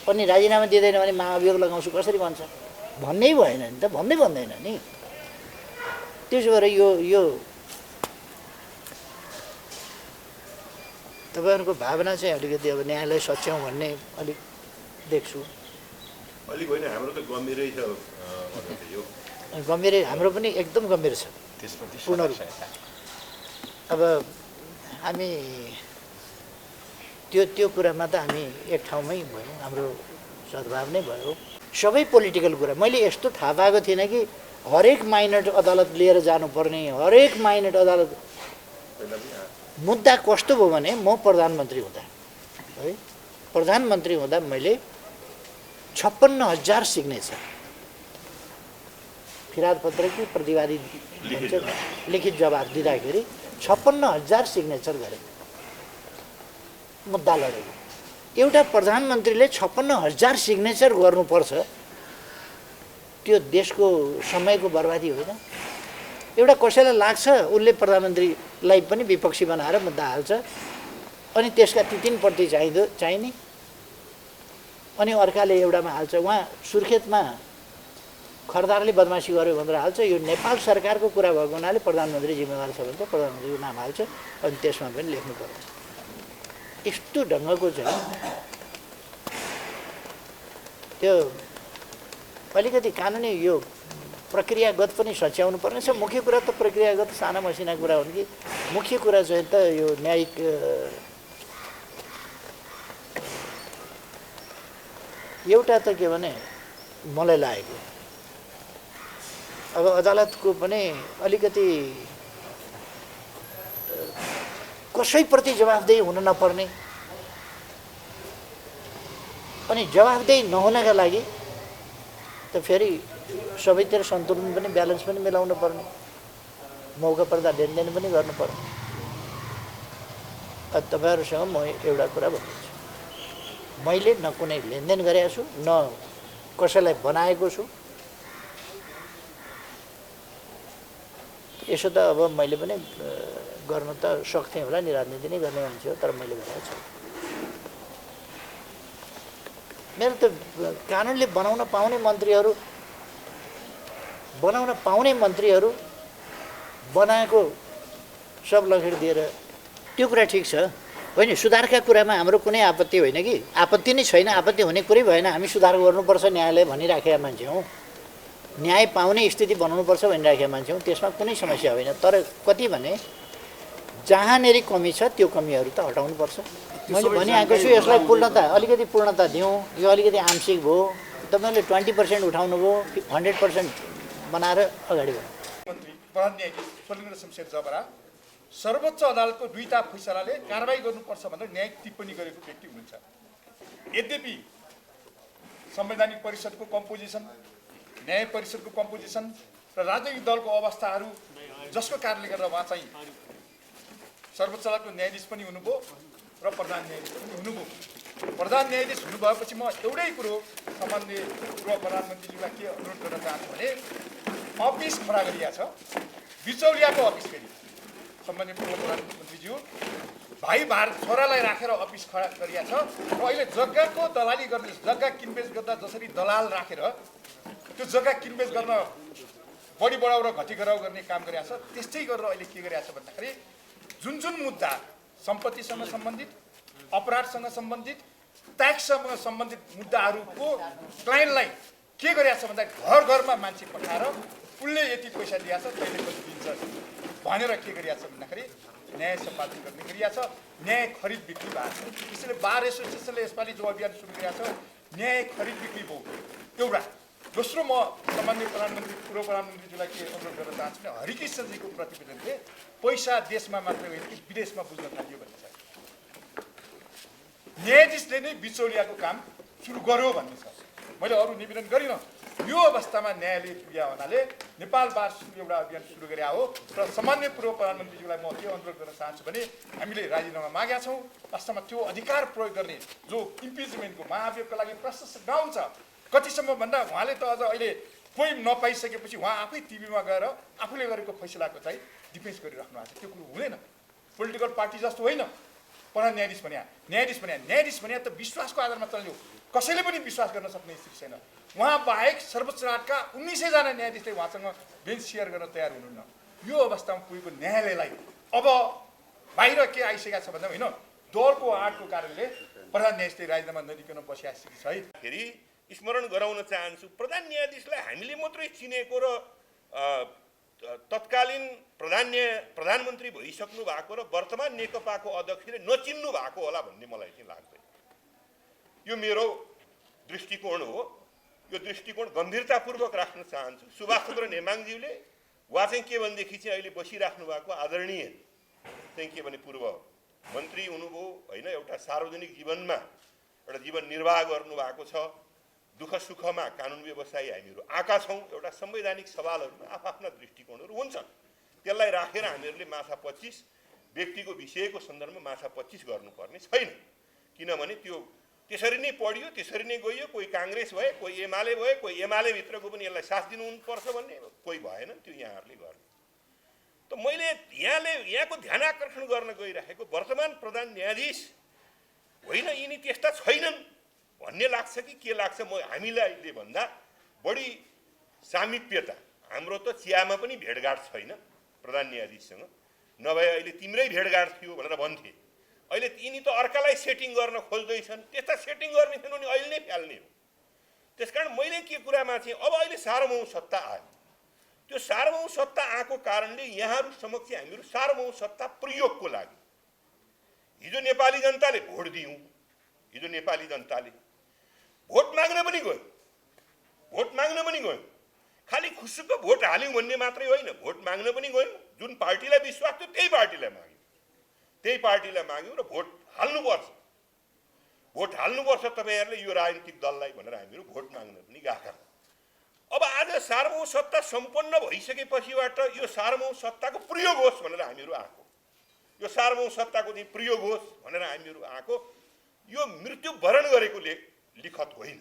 अनि राजीनामा दिँदैन भने महाअभियोग लगाउँछु कसरी भन्छ? भन्नै भएन नि त, भन्दै भन्दैन नि। त्यसो भएर यो तपाईँहरूको भावना चाहिँ अलिकति अब न्यायालय सच्याउँ भन्ने अलिक देख्छु। अलिक होइन, हाम्रो त गम्भीरै छ। गम्भीर, हाम्रो पनि एकदम गम्भीर छ पूर्ण रूप। अब हामी त्यो कुरामा त हामी एक ठाउँमै भयौँ, हाम्रो सद्भाव नै भयो। सबै पोलिटिकल कुरा मैले यस्तो थाहा पाएको थिइनँ कि हरेक माइनर अदालत लिएर जानुपर्ने, हरेक माइनर अदालत। मुद्दा कस्तो भयो भने म प्रधानमन्त्री हुँदा है, प्रधानमन्त्री हुँदा मैले 56,000 सिग्नेचर फिराद पत्र कि प्रतिवादी लिखित जवाब दिँदाखेरि 56,000 सिग्नेचर गरे, मुद्दा लडेको। एउटा प्रधानमन्त्रीले 56,000 सिग्नेचर गर्नुपर्छ, त्यो देशको समयको बर्बादी होइन? एउटा कसैलाई लाग्छ उसले प्रधानमन्त्रीलाई पनि विपक्षी बनाएर मुद्दा हाल्छ, अनि त्यसका ती 3 प्रति चाहिने, अनि अर्काले एउटामा हाल्छ। उहाँ सुर्खेतमा खरदारले बदमासी गर्यो भनेर हाल्छ। यो नेपाल सरकारको कुरा भएको हुनाले प्रधानमन्त्री जिम्मेवार छ भने त प्रधानमन्त्रीको नाम हाल्छ, अनि त्यसमा पनि लेख्नु पर्छ। यस्तो ढङ्गको चाहिँ त्यो अलिकति कानुनी यो प्रक्रियागत पनि सच्याउनु पर्ने छ। मुख्य कुरा त प्रक्रियागत साना मसिना कुरा हुन् कि मुख्य कुरा चाहिँ त यो न्यायिक एउटा त के भने मलाई लागेको अब अदालतको पनि अलिकति कसैप्रति जवाफदेही हुन नपर्ने, अनि जवाफदेही नहुनका लागि त फेरि सबैतिर सन्तुलन पनि ब्यालेन्स पनि मिलाउनु पर्ने, मौका पर्दा लेनदेन पनि गर्नु पर्ने। तपाईँहरूसँग म एउटा कुरा भन्दैछु, मैले न कुनै लेनदेन गरेको छु, न कसैलाई बनाएको छु। यसो त अब मैले पनि गर्न त सक्थेँ होला, नि राजनीति नै गर्ने मान्छे हो, तर मैले गरेको छु। मेरो त कानुनले बनाउन पाउने मन्त्रीहरू बनाएको सब लखेड दिएर त्यो कुरा ठिक छ होइन। सुधारका कुरामा हाम्रो कुनै आपत्ति होइन कि, आपत्ति नै छैन, आपत्ति हुने कुरै भएन। हामी सुधार गर्नुपर्छ न्यायालय भनिराखेका मान्छे हौँ, न्याय पाउने स्थिति बनाउनुपर्छ भनिराखेका मान्छे हौँ, त्यसमा कुनै समस्या होइन। तर कति भने जहाँनेरि कमी छ त्यो कमीहरू त हटाउनुपर्छ। मैले भनिआएको छु, यसलाई अलिकति पूर्णता दिउँ। यो अलिकति आंशिक भयो, तपाईँले 20% उठाउनु भयो, 100% बनाएर अगाडि बढ्नु। मन्त्री प्रधान न्यायाधीश स्वलिङ्ग शमशेर जबरा सर्वोच्च अदालतको 2टा फैसलाले कारबाही गर्नुपर्छ भनेर न्यायिक टिप्पणी गरेको व्यक्ति हुनुहुन्छ। यद्यपि संवैधानिक परिषदको कम्पोजिसन, न्याय परिषदको कम्पोजिसन र राजनैतिक दलको अवस्थाहरू जसको कारणले गर्दा उहाँ चाहिँ सर्वोच्च अदालतको न्यायाधीश पनि हुनुभयो र प्रधान न्यायाधीश पनि हुनुभयो। प्रधान न्यायाधीश हुनुभएपछि म एउटै कुरो सामान्य पूर्व प्रधानमन्त्रीज्यूलाई के अनुरोध गर्न चाहन्छु भने अफिस खडा गरिएको छ, बिचौलियाको अफिस। फेरि सामान्य पूर्व प्रधानमन्त्रीज्यू भाइ छोरालाई राखेर अफिस खडा गरिएको छ र अहिले जग्गाको दलाली गर्ने, जग्गा किनबेच गर्दा जसरी दलाल राखेर त्यो जग्गा किनबेच गर्न बढी बढाउ र घटी घटाउ गर्ने काम गरिरहेको छ, त्यस्तै गरेर अहिले के गरिरहेको छ भन्दाखेरि जुन मुद्दा सम्पत्तिसँग सम्बन्धित, अपराधसँग सम्बन्धित, ट्याक्ससँग सम्बन्धित मुद्दाहरूको क्लाइन्टलाई के गरिरहेको छ भन्दा घर घरमा मान्छे पठाएर उसले यति पैसा दिएको छ तैँले कति दिन्छ भनेर के गरिरहेको छ भन्दाखेरि न्याय सम्पादन गर्ने गरिरहेको छ। न्याय खरिद बिक्री भएको छ। त्यसैले बार एसोसिएसनले यसपालि जो अभियान सुरु गरिरहेको छ न्याय खरिद बिक्री भयो एउटा। दोस्रो, म सामान्य प्रधानमन्त्री पूर्व प्रधानमन्त्रीज्यूलाई के अनुरोध गर्न चाहन्छु भने हरिकृष्णजीको प्रतिवेदनले पैसा देशमा मात्रै होइन कि विदेशमा बुझ्न थालियो भन्ने छ। न्यायाधीशले नै बिचौलियाको काम सुरु गर्यो भन्ने छ। मैले अरू निवेदन गरिनँ। यो अवस्थामा न्यायालय पुग्या हुनाले नेपाल बार एउटा अभियान सुरु गरे हो र सामान्य पूर्व प्रधानमन्त्रीज्यूलाई म के अनुरोध गर्न चाहन्छु भने हामीले राजीनामा मागेका छौँ। वास्तवमा त्यो अधिकार प्रयोग गर्ने जो इम्पिचमेन्टको महाभियोगको लागि प्रशस्त ग्राउन्ड छ, कतिसम्म भन्दा उहाँले त अझ अहिले कोही नपाइसकेपछि उहाँ आफै टिभीमा गएर आफूले गरेको फैसलाको चाहिँ डिफेन्स गरिराख्नु भएको छ। त्यो कुरो हुँदैन। पोलिटिकल पार्टी जस्तो होइन। प्रधान न्यायाधीश भन्या त विश्वासको आधारमा चल्यो। कसैले पनि विश्वास गर्न सक्ने स्थिति छैन। उहाँ बाहेक सर्वोच्च अदालतका 1900 जना न्यायाधीशले उहाँसँग बेन्च सेयर गर्न तयार हुनुहुन्न। यो अवस्थामा पुगेको न्यायालयलाई अब बाहिर के आइसकेको छ भन्दा होइन, दलको आडको कारणले प्रधान न्यायाधीशले राजीनामा नदिकन बसिआइसकेको छ है। फेरि स्मरण गराउन चाहन्छु, प्रधान न्यायाधीशलाई हामीले मात्रै चिनेको र तत्कालीन प्रधानमन्त्री भइसक्नु भएको र वर्तमान नेकपाको अध्यक्षले नचिन्नु भएको होला भन्ने मलाई चाहिँ लाग्दैन। यो मेरो दृष्टिकोण हो। यो दृष्टिकोण गम्भीरतापूर्वक राख्न चाहन्छु। सुभाष चन्द्र नेमाङज्यूले वा चाहिँ के भनेदेखि चाहिँ अहिले बसिराख्नु भएको आदरणीय चाहिँ के भने पूर्व मन्त्री हुनुभयो होइन, एउटा सार्वजनिक जीवनमा एउटा जीवन निर्वाह गर्नुभएको छ। दुःख सुखमा कानुन व्यवसायी हामीहरू आएका छौँ। एउटा संवैधानिक सवालहरूमा आफ्ना दृष्टिकोणहरू हुन्छन्। त्यसलाई राखेर हामीहरूले माछा 25 व्यक्तिको विषयको सन्दर्भमा माछा 25 गर्नुपर्ने छैन। किनभने त्यो त्यसरी नै पढियो, त्यसरी नै गइयो। कोही काङ्ग्रेस भए, कोही एमाले भए, कोही एमाले भित्रको पनि यसलाई साथ दिनुपर्छ भन्ने, कोही भएन। त्यो यहाँहरूले गर्ने। त मैले यहाँको ध्यान आकर्षण गर्न गइरहेको वर्तमान प्रधान न्यायाधीश होइन, यिनी त्यस्ता छैनन् भन्ने लाग्छ कि के लाग्छ? हामीलाई भन्दा बढी सामिप्यता हाम्रो त चियामा पनि भेटघाट छैन प्रधान न्यायाधीशसँग। नभए अहिले तिम्रै भेटघाट थियो भनेर भन्थे। अहिले यिनी त अर्कालाई सेटिङ गर्न खोज्दैछन्। त्यस्ता सेटिङ गर्ने थिएन भने अहिले नै फ्याल्ने हो। त्यसकारण मैले के कुरामा चाहिँ अब अहिले सार्वभौम सत्ता आयो। त्यो सार्वभौम सत्ता आएको कारणले यहाँहरू समक्ष हामीहरू सार्वभौम सत्ता प्रयोगको लागि हिजो नेपाली जनताले भोट दियौँ। हिजो नेपाली जनताले भोट माग्न पनि गयो। खालि खुसुक्क भोट हाल्यौँ भन्ने मात्रै होइन, भोट माग्न पनि गयौँ। जुन पार्टीलाई विश्वास थियो त्यही पार्टीलाई माग्यौँ र भोट हाल्नुपर्छ तपाईँहरूले यो राजनीतिक दललाई भनेर हामीहरू भोट माग्न पनि गएका। अब आज सार्वभौम सत्ता सम्पन्न भइसकेपछिबाट यो सार्वभौम सत्ताको प्रयोग होस् भनेर हामीहरू आएको। यो सार्वभौम सत्ताको चाहिँ प्रयोग होस् भनेर हामीहरू आएको। यो मृत्यु वरण गरेको लिखत होइन।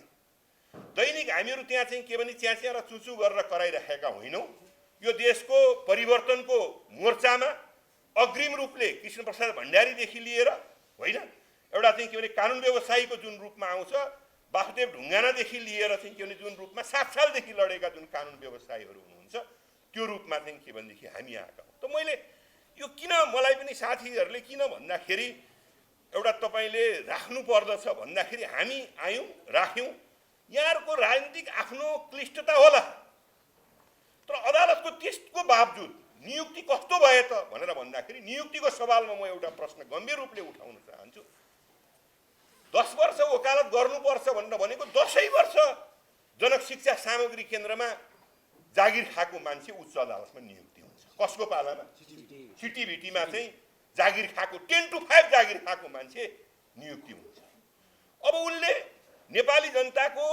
दैनिक हामीहरू त्यहाँ चाहिँ के भने च्याँ र चुचु गरेर कराइरहेका होइनौँ। यो देशको परिवर्तनको मोर्चामा अग्रिम रूपले कृष्णप्रसाद भण्डारीदेखि लिएर होइन, एउटा चाहिँ के भने कानुन व्यवसायीको जुन रूपमा आउँछ, वासुदेव ढुङ्गानादेखि लिएर चाहिँ के भने जुन रूपमा 7 सालदेखि लडेका जुन कानुन व्यवसायीहरू हुनुहुन्छ त्यो रूपमा चाहिँ के भनेदेखि हामी आएका हौँ। त मैले यो किन मलाई पनि साथीहरूले किन भन्दाखेरि एउटा तपाईँले राख्नु पर्दछ भन्दाखेरि हामी आयौँ, राख्यौँ। यहाँहरूको राजनीतिक आफ्नो क्लिष्टता होला, तर अदालतको त्यसको बावजुद नियुक्ति कस्तो भए त भनेर भन्दाखेरि नियुक्तिको सवालमा म एउटा प्रश्न गम्भीर रूपले उठाउन चाहन्छु। 10 वर्ष वकालत गर्नुपर्छ भनेर भनेको 10 वर्ष जनक शिक्षा सामग्री केन्द्रमा जागिर खाएको मान्छे उच्च अदालतमा नियुक्ति हुन्छ। कसको पालामा? सिटिभिटीमा चाहिँ जागिर खाएको 10 to 5 जागिर खाएको मान्छे नियुक्ति हुन्छ। अब उनले नेपाली जनताको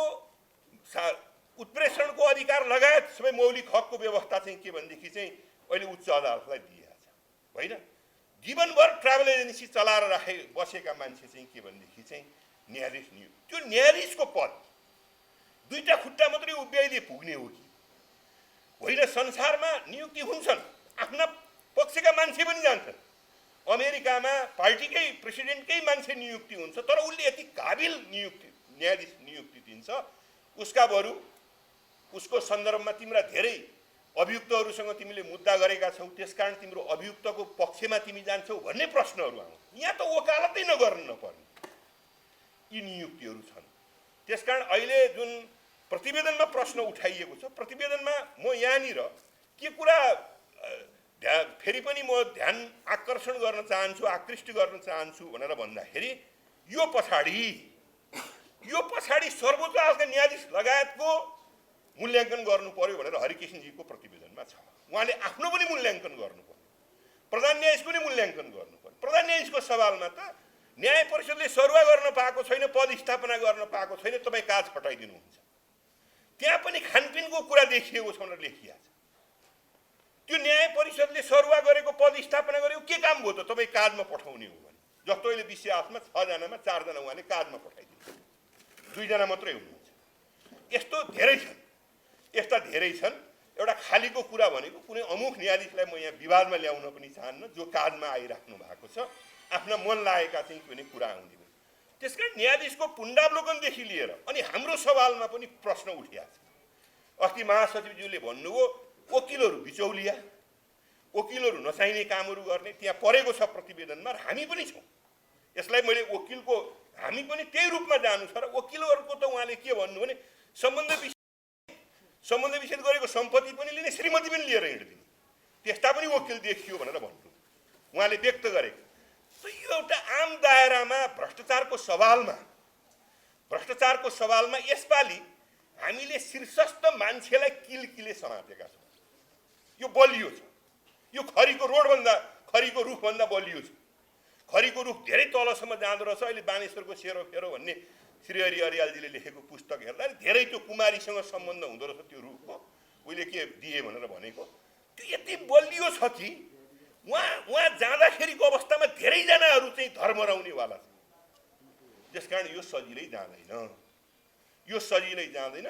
उत्प्रेषणको अधिकार लगायत सबै मौलिक हकको व्यवस्था चाहिँ के भनेदेखि चाहिँ अहिले उच्च अदालतलाई दिएको छ होइन। जीवनभर ट्राभल एजेन्सी चलाएर बसेका मान्छे चाहिँ के भनेदेखि चाहिँ न्यायाधीश नियुक्त। त्यो न्यायाधीशको पद दुईटा खुट्टा मात्रै उभ्याइदिए पुग्ने हो कि होइन? संसारमा नियुक्ति हुन्छन्, आफ्ना पक्षका मान्छे पनि जान्छन्। अमेरिकामा पार्टीकै प्रेसिडेन्टकै मान्छे नियुक्ति हुन्छ, तर उसले यति काबिल न्यायाधीश नियुक्ति दिन्छ उसको सन्दर्भमा तिम्रा धेरै अभियुक्तहरूसँग तिमीले मुद्दा गरेका छौ, त्यसकारण तिम्रो अभियुक्तको पक्षमा तिमी जान्छौ भन्ने प्रश्नहरू आउँछ। यहाँ त वकालतै नगर्नु नपर्ने यी नियुक्तिहरू छन्। त्यसकारण अहिले जुन प्रतिवेदनमा प्रश्न उठाइएको छ, प्रतिवेदनमा म यहाँनिर के कुरा फेरि पनि म ध्यान आकर्षण गर्न चाहन्छु, आकृष्ट गर्न चाहन्छु भनेर भन्दाखेरि यो पछाडि सर्वोच्च अदालतका न्यायाधीश लगायतको मूल्याङ्कन गर्नु पर्यो भनेर हरिकृष्णजीको प्रतिवेदनमा छ। उहाँले आफ्नो पनि मूल्याङ्कन गर्नु पर्यो, प्रधान न्यायाधीशको पनि मूल्याङ्कन गर्नु पर्यो। प्रधान न्यायाधीशको सवालमा त न्याय परिषदले सरुवा गर्न पाएको छैन, पद स्थापना गर्न पाएको छैन, तपाईँ काज हटाइदिनुहुन्छ। त्यहाँ पनि खानपिनको कुरा देखिएको छ भनेर लेखिएको छ। त्यो न्याय परिषदले सरुवा गरेको पद स्थापना गरेको के काम भयो त? तपाईँ काजमा पठाउने हो भने जस्तो अहिले 2008मा 6 जनामा 4 जना उहाँले काजमा पठाइदिनु, 2 जना मात्रै हुनुहुन्छ। यस्तो धेरै छन्, यस्ता धेरै छन्। एउटा खालीको कुरा भनेको कुनै अमुख न्यायाधीशलाई म यहाँ विवादमा ल्याउन पनि चाहन्न, जो काजमा आइराख्नु भएको छ, आफ्ना मन लागेका चाहिँ कुनै कुरा आउने। त्यसकारण न्यायाधीशको पुण्डावलोकनदेखि लिएर अनि हाम्रो सवालमा पनि प्रश्न उठिएको छ। अस्ति महासचिवज्यूले भन्नुभयो वकिलहरू बिचौलिया, वकिलहरू नचाहिने कामहरू गर्ने त्यहाँ परेको छ प्रतिवेदनमा, र हामी पनि छौँ। यसलाई मैले वकिलको हामी पनि त्यही रूपमा जानु छ। र वकिलहरूको त उहाँले के भन्नु भने सम्बन्ध विच्छेद गरेको सम्पत्ति पनि लिने, श्रीमती पनि लिएर हिँड्दिने, त्यस्ता पनि वकिल देखियो भनेर भन्नु उहाँले व्यक्त गरेको। यो एउटा आम दायरामा भ्रष्टाचारको सवालमा यसपालि हामीले शीर्षस्थ मान्छेलाई किलकिले समातेका छौँ। यो बलियो छ, यो खरीको रुखभन्दा बलियो छ। खरीको रुख धेरै तलसम्म जाँदो रहेछ। अहिले बानेश्वरको सेरो फेरो भन्ने श्रीहरि अर्यालजीले लेखेको पुस्तक हेर्दा धेरै त्यो कुमारीसँग सम्बन्ध हुँदो रहेछ। त्यो रुखको उहिले के दिए भनेर भनेको त्यो यति बलियो छ कि उहाँ जाँदाखेरिको अवस्थामा धेरैजनाहरू चाहिँ धर्मराउनेवाला छ। त्यसकारण यो सजिलै जाँदैन।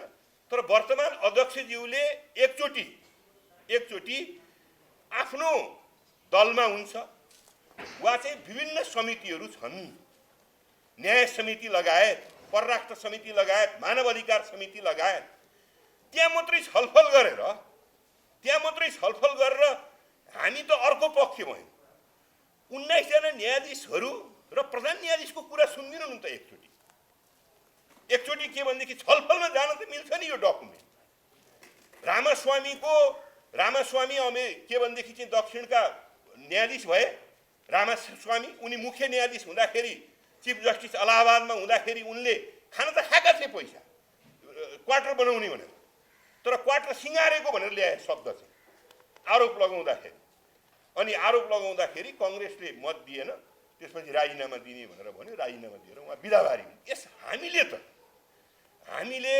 तर वर्तमान अध्यक्षज्यूले एकचोटि आफ्नो दलमा हुन्छ, वा चाहिँ विभिन्न समितिहरू छन्, न्याय समिति लगायत, परराष्ट्र समिति लगायत, मानव अधिकार समिति लगायत, त्यहाँ मात्रै छलफल गरेर हामी त अर्को पक्ष भयौँ। 19 जना न्यायाधीशहरू र प्रधान न्यायाधीशको कुरा सुन्दिनु नि त एकचोटि के भनेदेखि छलफलमा जान त मिल्छ नि। यो डकुमेन्ट रामास्वामी के भनेदेखि चाहिँ दक्षिणका न्यायाधीश भए। रामास्वामी उनी मुख्य न्यायाधीश हुँदाखेरि, चिफ जस्टिस इलाहाबादमा हुँदाखेरि उनले खान त खाएका थिए पैसा क्वार्टर बनाउने भनेर, तर क्वार्टर सिँगारेको भनेर ल्याए शब्द चाहिँ आरोप लगाउँदाखेरि कङ्ग्रेसले मत दिएन। त्यसपछि राजीनामा दिने भनेर भन्यो, राजीनामा दिएर उहाँ बिदाबारी हुन्। हामीले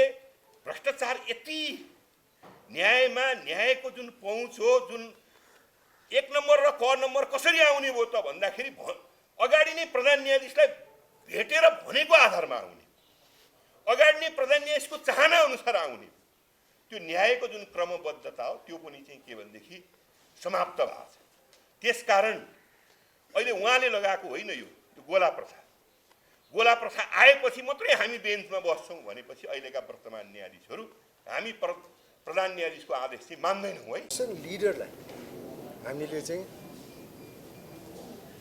भ्रष्टाचार यति न्यायको जुन पहुँच हो, जुन 1 नम्बर र क नम्बर कसरी आउने भयो त भन्दाखेरि अगाडि नै प्रधान न्यायाधीशलाई भेटेर भनेको आधारमा आउने, अगाडि नै प्रधान न्यायाधीशको चाहना अनुसार आउने, त्यो न्यायको जुन क्रमबद्धता हो त्यो पनि चाहिँ के भनेदेखि समाप्त भएको छ। त्यसकारण अहिले उहाँले लगाएको होइन यो गोला प्रथा आएपछि मात्रै हामी बेन्चमा बस्छौँ भनेपछि अहिलेका वर्तमान न्यायाधीशहरू हामी प्रधान न्यायाधीशको आदेश चाहिँ मान्दैनौँ है। लिडरलाई हामीले चाहिँ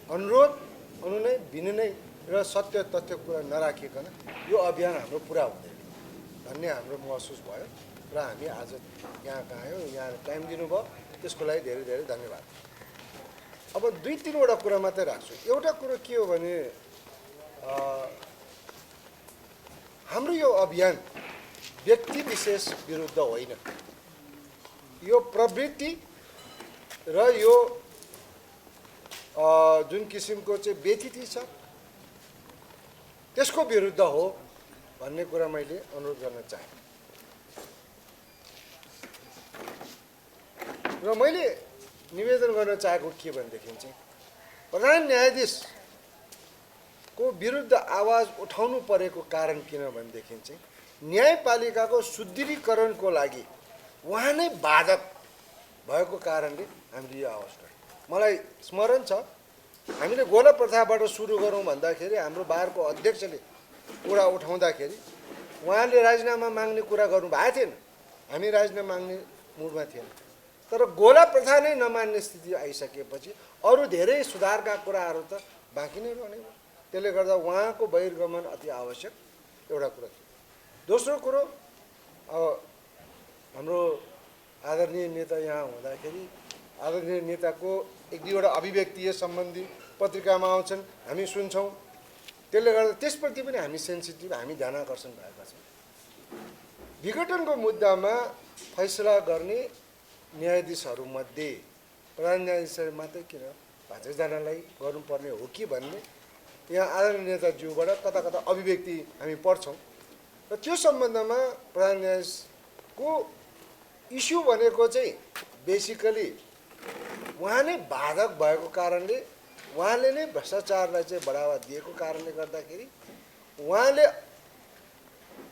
अनुनय विनय र सत्य तथ्य कुरा नराखिकन यो अभियान हाम्रो पुरा हुँदैन भन्ने हाम्रो महसुस भयो र हामी आज यहाँ आयौँ। यहाँ टाइम दिनुभयो, त्यसको लागि धेरै धेरै धन्यवाद। अब 2-3वटा कुरा मात्रै राख्छु। एउटा कुरो के हो भने हाम्रो यो अभियान व्यक्ति विशेष विरुद्ध होइन, यो प्रवृत्ति र यो जुन किसिमको चाहिँ व्यथिति छ त्यसको विरुद्ध हो भन्ने कुरा मैले अनुरोध गर्न चाहे। र मैले निवेदन गर्न चाहेको के भनेदेखि चाहिँ प्रधान न्यायाधीशको विरुद्ध आवाज उठाउनु परेको कारण किन भनेदेखि चाहिँ न्यायपालिकाको सुदृढीकरणको लागि उहाँ नै बाधक भएको कारणले हामीले यो आवाज उठायौँ। मलाई स्मरण छ, हामीले गोला प्रथाबाट सुरु गरौँ भन्दाखेरि हाम्रो बारको अध्यक्षले कुरा उठाउँदाखेरि उहाँले राजीनामा माग्ने कुरा गर्नु भएको थिएन। हामी राजीनामा माग्ने मुडमा थिएन। तर गोला प्रथा नै नमान्ने स्थिति आइसकेपछि अरू धेरै सुधारका कुराहरू त बाँकी नै रहने भयो। त्यसले गर्दा उहाँको बहिर्गमन अति आवश्यक एउटा कुरा थियो। दोस्रो कुरो, अब हाम्रो आदरणीय नेता यहाँ हुँदाखेरि आदरणीय नेताको एक दुईवटा अभिव्यक्ति सम्बन्धी पत्रिकामा आउँछन्, हामी सुन्छौँ। त्यसले गर्दा त्यसप्रति पनि हामी सेन्सिटिभ, हामी ध्यानाकर्षण भएका छौँ। विघटनको मुद्दामा फैसला गर्ने न्यायाधीशहरूमध्ये प्रधान न्यायाधीश मात्रै किन 5 जनालाई गर्नुपर्ने हो कि भन्ने यहाँ आदरणीय नेताज्यूबाट कता कता अभिव्यक्ति हामी पढ्छौँ। र त्यो सम्बन्धमा प्रधान न्यायाधीशको इस्यु भनेको चाहिँ बेसिकली उहाँ नै बाधक भएको कारणले, उहाँले नै भ्रष्टाचारलाई चाहिँ बढावा दिएको कारणले गर्दाखेरि उहाँले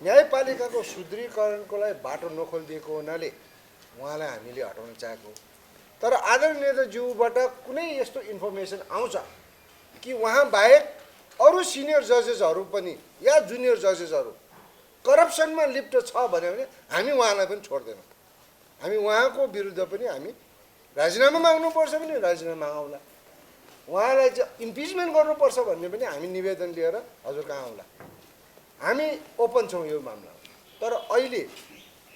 न्यायपालिकाको सुदृढीकरणको लागि बाटो नखोलिदिएको हुनाले उहाँलाई हामीले हटाउन चाहेको। तर आदरणीय नेताज्यूबाट कुनै यस्तो इन्फर्मेसन आउँछ कि उहाँ बाहेक अरू सिनियर जजेसहरू पनि या जुनियर जजेसहरू करप्सनमा लिप्त छ भने हामी उहाँलाई पनि छोड्दैनौँ। हामी उहाँको विरुद्ध पनि हामी राजीनामा माग्नुपर्छ भने राजीनामा मागौँला, उहाँलाई चाहिँ इम्पिचमेन्ट गर्नुपर्छ भन्ने पनि हामी निवेदन लिएर हजुर कहाँ आउँला। हामी ओपन छौँ यो मामलामा। तर अहिले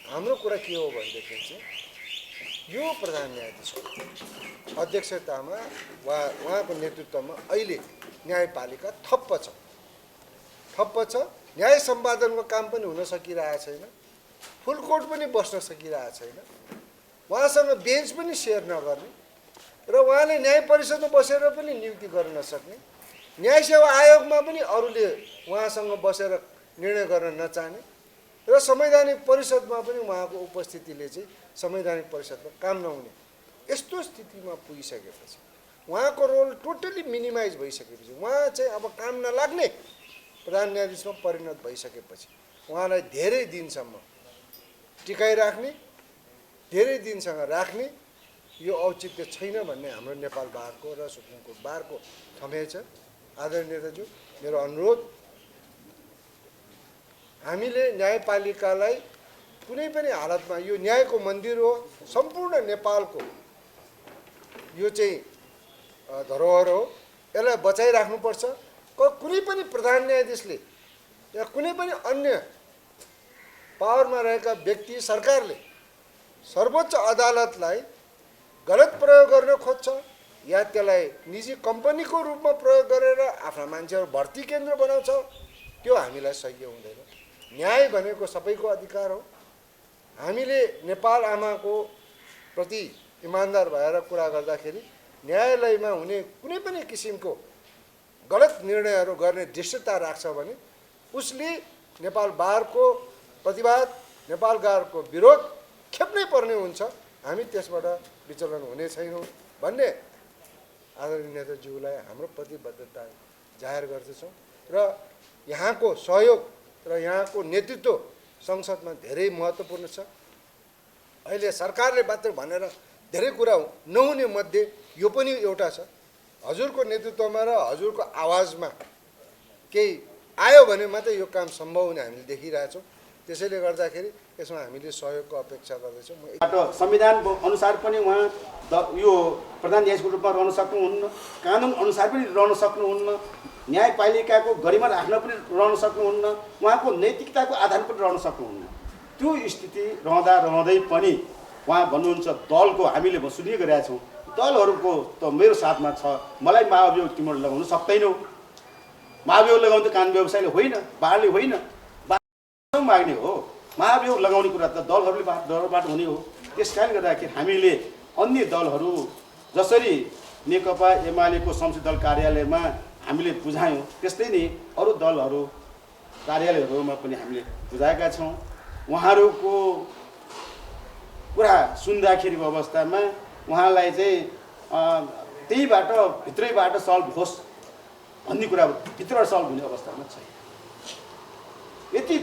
हाम्रो कुरा के हो भनेदेखि चाहिँ यो प्रधान न्यायाधीशको अध्यक्षतामा उहाँको नेतृत्वमा अहिले न्यायपालिका ठप्प छ। न्याय सम्पादनको काम पनि हुन सकिरहेको छैन, फुल कोर्ट पनि बस्न सकिरहेको छैन, उहाँसँग बेन्च पनि सेयर नगर्ने र उहाँले न्याय परिषदमा बसेर पनि नियुक्ति गर्न नसक्ने, न्याय सेवा आयोगमा पनि अरूले उहाँसँग बसेर निर्णय गर्न नचाहने र संवैधानिक परिषदमा पनि उहाँको उपस्थितिले चाहिँ संवैधानिक परिषदमा काम नहुने यस्तो स्थितिमा पुगिसकेपछि उहाँको रोल टोटली मिनिमाइज भइसकेपछि उहाँ चाहिँ अब काम नलाग्ने प्रधान न्यायाधीशमा परिणत भइसकेपछि उहाँलाई धेरै दिनसम्म टिकाइराख्ने, धेरै दिनसँग राख्ने यो औचित्य छैन भन्ने हाम्रो नेपाल बारको र सुप्रिम कोर्ट बारको ठमेल छ। आदरणीय नेताज्यू, मेरो अनुरोध, हामीले न्यायपालिकालाई कुनै पनि हालतमा, यो न्यायको मन्दिर हो, सम्पूर्ण नेपालको यो चाहिँ धरोहर हो, यसलाई बचाइराख्नुपर्छ। कुनै पनि प्रधान न्यायाधीशले या कुनै पनि अन्य पावरमा रहेका व्यक्ति सरकारले सर्वोच्च अदालतलाई गलत प्रयोग गर्न खोज्छ या त्यसलाई निजी कम्पनीको रूपमा प्रयोग गरेर आफ्ना मान्छेहरू भर्ती केन्द्र बनाउँछ, त्यो हामीलाई सह्य हुँदैन। न्याय भनेको सबैको अधिकार हो। हामीले नेपाल आमाको प्रति इमान्दार भएर कुरा गर्दाखेरि न्यायालयमा हुने कुनै पनि किसिमको गलत निर्णयहरू गर्ने दृश्यता राख्छ भने उसले नेपाल बारको प्रतिवाद, नेपाल बारको विरोध खेप्नै पर्ने हुन्छ। हामी त्यसबाट विचलन हुने छैनौँ भन्ने आदरणीय नेताज्यूलाई हाम्रो प्रतिबद्धता जाहेर गर्दछौँ र यहाँको सहयोग र यहाँको नेतृत्व संसदमा धेरै महत्त्वपूर्ण छ। अहिले सरकारले मात्र भनेर धेरै कुरा नहुने मध्ये यो पनि एउटा छ। हजुरको नेतृत्वमा र हजुरको आवाजमा केही आयो भने मात्रै यो काम सम्भव हुने हामीले देखिरहेछौँ। त्यसैले गर्दाखेरि यसमा हामीले सहयोगको अपेक्षा गर्दैछौँ। संविधान अनुसार पनि उहाँ यो प्रधान न्यायाधीशको रूपमा रहन सक्नुहुन्न, कानुन अनुसार पनि रहन सक्नुहुन्न, न्यायपालिकाको गरिमा राख्न पनि रहन सक्नुहुन्न, उहाँको नैतिकताको आधार पनि रहन सक्नुहुन्न। त्यो स्थिति रहँदै पनि उहाँ भन्नुहुन्छ दलको, हामीले सुनिरहेका छौँ, दलहरूको त मेरो साथमा छ, मलाई महाभियोग तिमीहरू लगाउन सक्दैनौ। महाभियोग लगाउनु त कानुन व्यवसायले होइन, बारले होइन, माग्ने हो। महाभियोग लगाउने कुरा त दलहरूले दलबाट हुने हो। त्यस कारणले गर्दाखेरि हामीले अन्य दलहरू जसरी नेकपा एमालेको संसदीय दल कार्यालयमा हामीले बुझायौँ त्यस्तै नै अरू दलहरू कार्यालयहरूमा पनि हामीले बुझाएका छौँ। उहाँहरूको कुरा सुन्दाखेरिको अवस्थामा उहाँलाई चाहिँ त्यहीबाट भित्रैबाट सल्भ होस् भन्ने कुरा भित्रबाट सल्भ हुने अवस्थामा छैन। यति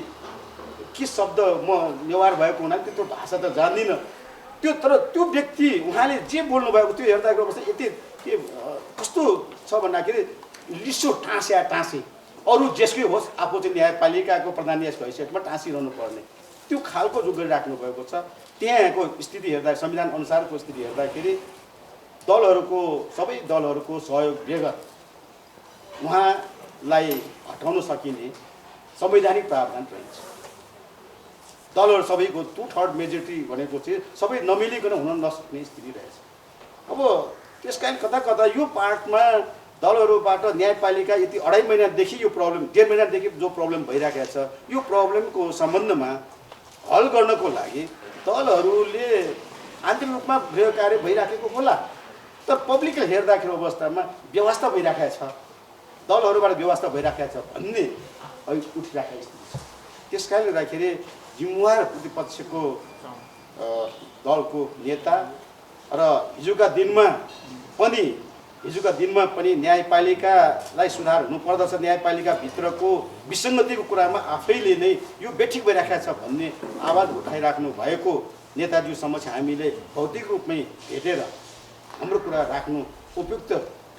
के शब्द म व्यवहार भएको हुनाले त्यत्रो भाषा त जान्दिनँ त्यो, तर त्यो व्यक्ति उहाँले जे बोल्नुभएको त्यो हेर्दाखेरि अवस्था यति के कस्तो छ भन्दाखेरि लिसो टाँसे अरू जेसकै होस्, आफू चाहिँ न्यायपालिकाको प्रधान न्यायाधीशको हैसियतमा टाँसिरहनु पर्ने त्यो खालको जो गरिराख्नु भएको छ त्यहाँको स्थिति हेर्दा संविधान अनुसारको स्थिति हेर्दाखेरि दलहरूको सबै दलहरूको सहयोग बेगर उहाँलाई हटाउन सकिने संवैधानिक प्रावधान रहेछ। दलहरू सबैको 2/3 मेजोरिटी भनेको चाहिँ सबै नमिलिकन हुन नसक्ने स्थिति रहेछ। अब त्यस कारण कता कता यो पार्टमा दलहरूबाट न्यायपालिका यति 2.5 महिनादेखि यो प्रब्लम 1.5 महिनादेखि जो प्रब्लम भइरहेको छ यो प्रब्लमको सम्बन्धमा हल गर्नको लागि दलहरूले आन्तरिक रूपमा गृह कार्य भइराखेको होला, तर पब्लिकले हेर्दाखेरि अवस्थामा व्यवस्था भइराखेको छ, दलहरूबाट व्यवस्था भइराखेको छ भन्ने उठिराखेको स्थिति छ। त्यस कारणले गर्दाखेरि जिम्मेवार प्रतिपक्षको दलको नेता र हिजोका दिनमा पनि न्यायपालिकालाई सुधार हुनुपर्दछ, न्यायपालिकाभित्रको विसङ्गतिको कुरामा आफैले नै यो बेठिक भइराखेको छ भन्ने आवाज उठाइराख्नु भएको नेताज्यू समक्ष हामीले भौतिक रूपमै भेटेर हाम्रो कुरा राख्नु उपयुक्त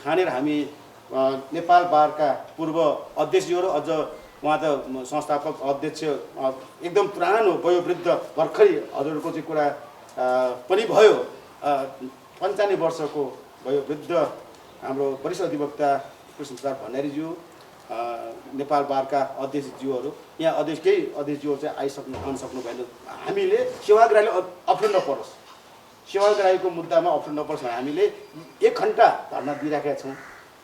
ठानेर हामी नेपाल बारका पूर्व अध्यक्षज्यूहरू अझ उहाँ त संस्थापक अध्यक्ष एकदम पुरानो वयोवृद्ध भर्खरै हजुरको चाहिँ कुरा पनि भयो 95 वर्षको वयोवृद्ध हाम्रो वरिष्ठ अधिवक्ता कृष्णप्रसाद भण्डारीज्यू नेपाल बारका अध्यक्षज्यूहरू यहाँ केही अध्यक्षज्यूहरू चाहिँ आउन सक्नु भएन। हामीले सेवाग्राहीले अप्ठ्यारो नपरोस्, सेवाग्राहीको मुद्दामा अप्ठ्यारो नपरोस् भने हामीले 1 घन्टा धर्ना दिइराखेका छौँ।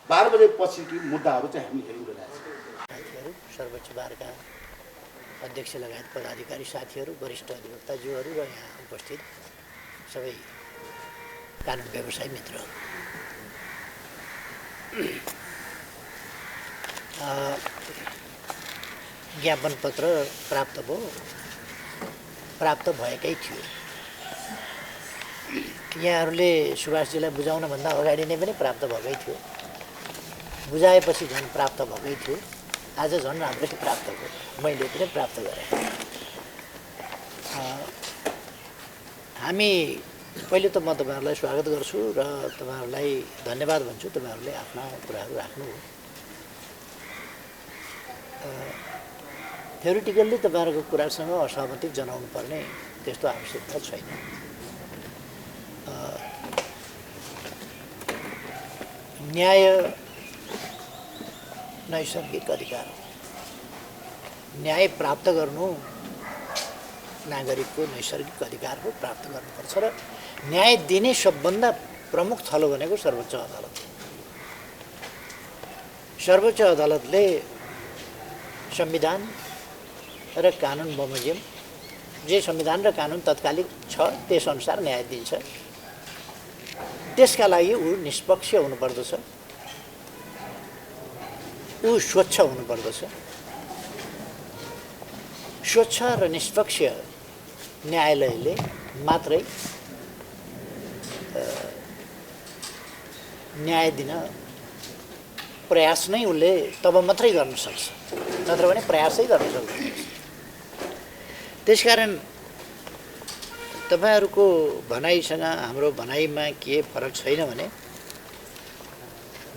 12 बजेपछिको मुद्दाहरू चाहिँ हामी हेरिङ गरिरहेका छौँ। सर्वोच्च बारका अध्यक्ष लगायत पदाधिकारी साथीहरू, वरिष्ठ अधिवक्ताज्यूहरू र यहाँ उपस्थित सबै कानुन व्यवसायी मित्रहरू, ज्ञापन पत्र प्राप्त भएकै थियो। यहाँहरूले सुभाषजीलाई बुझाउनभन्दा अगाडि नै पनि प्राप्त भएकै थियो, बुझाएपछि झन् प्राप्त भएकै थियो। आज झन् राम्ररी प्राप्त भयो, मैले पनि प्राप्त गरेँ। हामी पहिले त म तपाईँहरूलाई स्वागत गर्छु र तपाईँहरूलाई धन्यवाद भन्छु, तपाईँहरूले आफ्ना कुराहरू राख्नु। थ्योरिटिकल्ली तपाईँहरूको कुरासँग असहमति जनाउनु पर्ने त्यस्तो आवश्यकता छैन। न्याय नैसर्गिक अधिकार हो। न्याय प्राप्त गर्नु नागरिकको नैसर्गिक अधिकार हो, प्राप्त गर्नुपर्छ। र न्याय दिने सबभन्दा प्रमुख थलो भनेको सर्वोच्च अदालत। सर्वोच्च अदालतले संविधान र कानुन बमोजिम जे संविधान र कानुन तत्कालिक छ त्यसअनुसार न्याय दिन्छ। त्यसका लागि ऊ निष्पक्ष हुनुपर्दछ, ऊ स्वच्छ हुनुपर्दछ। स्वच्छ र निष्पक्ष न्यायालयले मात्रै न्याय दिन प्रयास नै उसले तब मात्रै गर्न सक्छ, नत्र भने प्रयासै गर्न सक्दैन। त्यसकारण तपाईँहरूको भनाइसँग हाम्रो भनाइमा के फरक छैन भने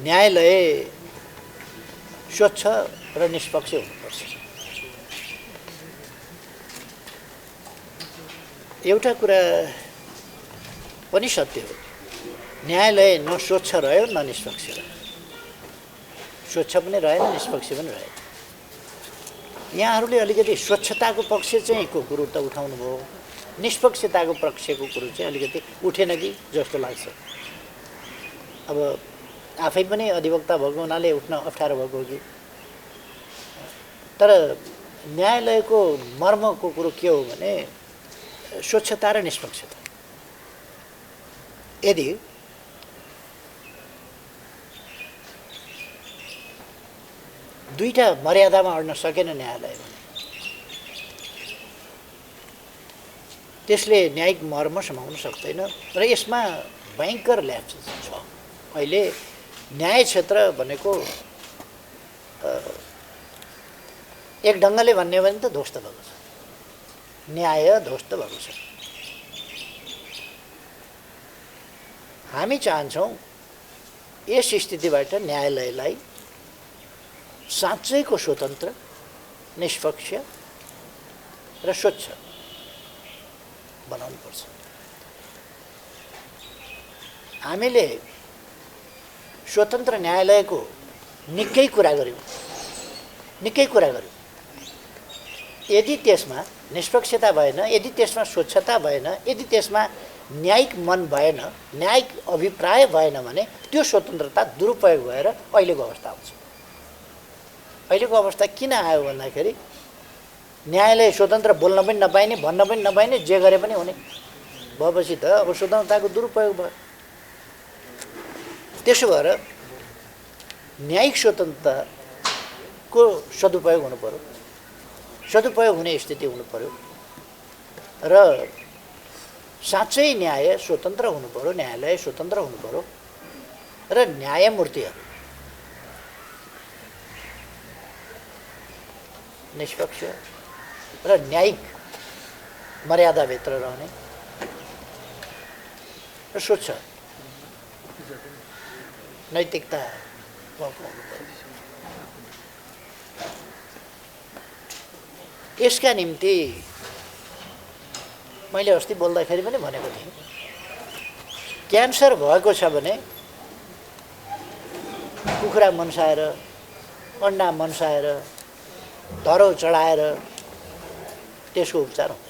न्यायालय स्वच्छ र निष्पक्ष हुनुपर्छ। एउटा कुरा पनि सत्य हो, न्यायालय न स्वच्छ रह्यो न निष्पक्ष रह्यो। स्वच्छ पनि रहेन, निष्पक्ष पनि रहेन। यहाँहरूले अलिकति स्वच्छताको पक्ष चाहिँ को कुरो त उठाउनु भयो, निष्पक्षताको पक्षको कुरो चाहिँ अलिकति उठेन कि जस्तो लाग्छ। अब आफै पनि अधिवक्ता भएको हुनाले उठ्न अप्ठ्यारो भएको हो कि, तर न्यायालयको मर्मको कुरो के हो भने स्वच्छता र निष्पक्षता। यदि दुईटा मर्यादामा अड्न सकेन न्यायालय भने त्यसले न्यायिक मर्म समाउन सक्दैन र यसमा भयङ्कर ल्याप्स छ। अहिले न्याय क्षेत्र भनेको एक ढङ्गले भन्ने भने त ध्वस्त भएको छ, न्याय ध्वस्त भएको छ। हामी चाहन्छौँ यस स्थितिबाट न्यायालयलाई साँच्चैको स्वतन्त्र, निष्पक्ष र स्वच्छ बनाउनुपर्छ। हामीले स्वतन्त्र न्यायालयको निकै कुरा गर्यौँ। यदि त्यसमा निष्पक्षता भएन, यदि त्यसमा स्वच्छता भएन, यदि त्यसमा न्यायिक मन भएन, न्यायिक अभिप्राय भएन भने त्यो स्वतन्त्रता दुरुपयोग भएर अहिलेको अवस्था आउँछ। अहिलेको अवस्था किन आयो भन्दाखेरि न्यायालय स्वतन्त्र बोल्न पनि नपाइने, भन्न पनि नपाइने, जे गरे पनि हुने भएपछि त अब स्वतन्त्रताको दुरुपयोग भयो। त्यसो भएर न्यायिक स्वतन्त्रताको सदुपयोग हुनु पर्यो, सदुपयोग हुने स्थिति हुनु पर्यो र साँच्चै न्याय स्वतन्त्र हुनु पर्यो, न्यायालय स्वतन्त्र हुनु पर्यो र न्यायमूर्तिहरू निष्पक्ष र न्यायिक मर्यादाभित्र रहने र स्वच्छ नैतिकता भएको हुनु पर्यो। यसका निम्ति मैले अस्ति बोल्दाखेरि पनि भनेको थिएँ, क्यान्सर भएको छ भने कुखुरा मनसाएर, अन्डा मनसाएर, धरो चढाएर त्यसको उपचार हुन्छ।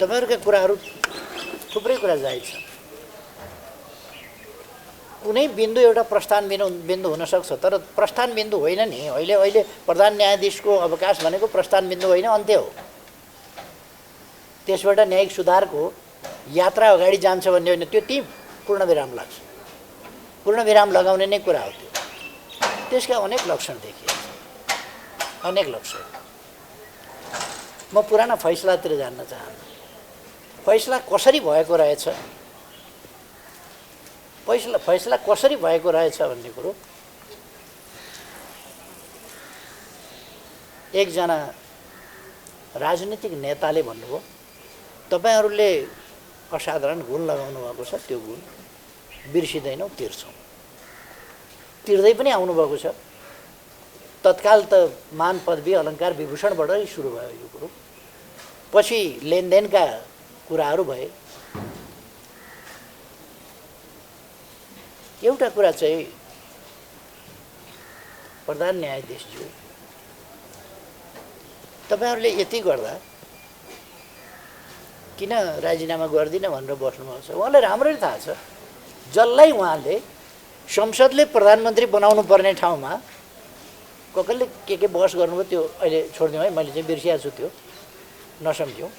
तपाईँहरूका कुराहरू थुप्रै कुरा जायज छ। कुनै बिन्दु एउटा प्रस्थान बिन्दु हुनसक्छ, तर प्रस्थान बिन्दु होइन नि। अहिले प्रधान न्यायाधीशको अवकाश भनेको प्रस्थान बिन्दु होइन, अन्त्य हो। त्यसबाट न्यायिक सुधारको यात्रा अगाडि जान्छ भन्ने होइन, त्यो त्यहीँ पूर्णविराम लाग्छ। पूर्णविराम लगाउने नै कुरा हो त्यो। त्यसका अनेक लक्षण देखिए, अनेक लक्षण। म पुराना फैसलातिर जान्न चाहन्न। फैसला कसरी भएको रहेछ, फैसला कसरी भएको रहेछ भन्ने कुरो एकजना राजनीतिक नेताले भन्नुभयो, तपाईहरूले असाधारण गुण लगाउनु भएको छ, त्यो गुण बिर्सिँदैनौँ, तिर्छौँ। तिर्दै पनि आउनुभएको छ। तत्काल त मान पदवी अलङ्कार विभूषणबाटै सुरु भयो यो कुरो। पछि लेनदेनका कुराहरू भए। एउटा कुरा चाहिँ प्रधान न्यायाधीशज्यू, तपाईँहरूले यति गर्दा किन राजीनामा गर्दिन भनेर बस्नुभएको छ। उहाँलाई राम्ररी थाहा छ, जसलाई उहाँले संसदले प्रधानमन्त्री बनाउनु पर्ने ठाउँमा कसले के बहस गर्नुभयो त्यो अहिले छोडिदिउँ है, मैले चाहिँ बिर्सिएको छु, त्यो नसम्झ्यौँ।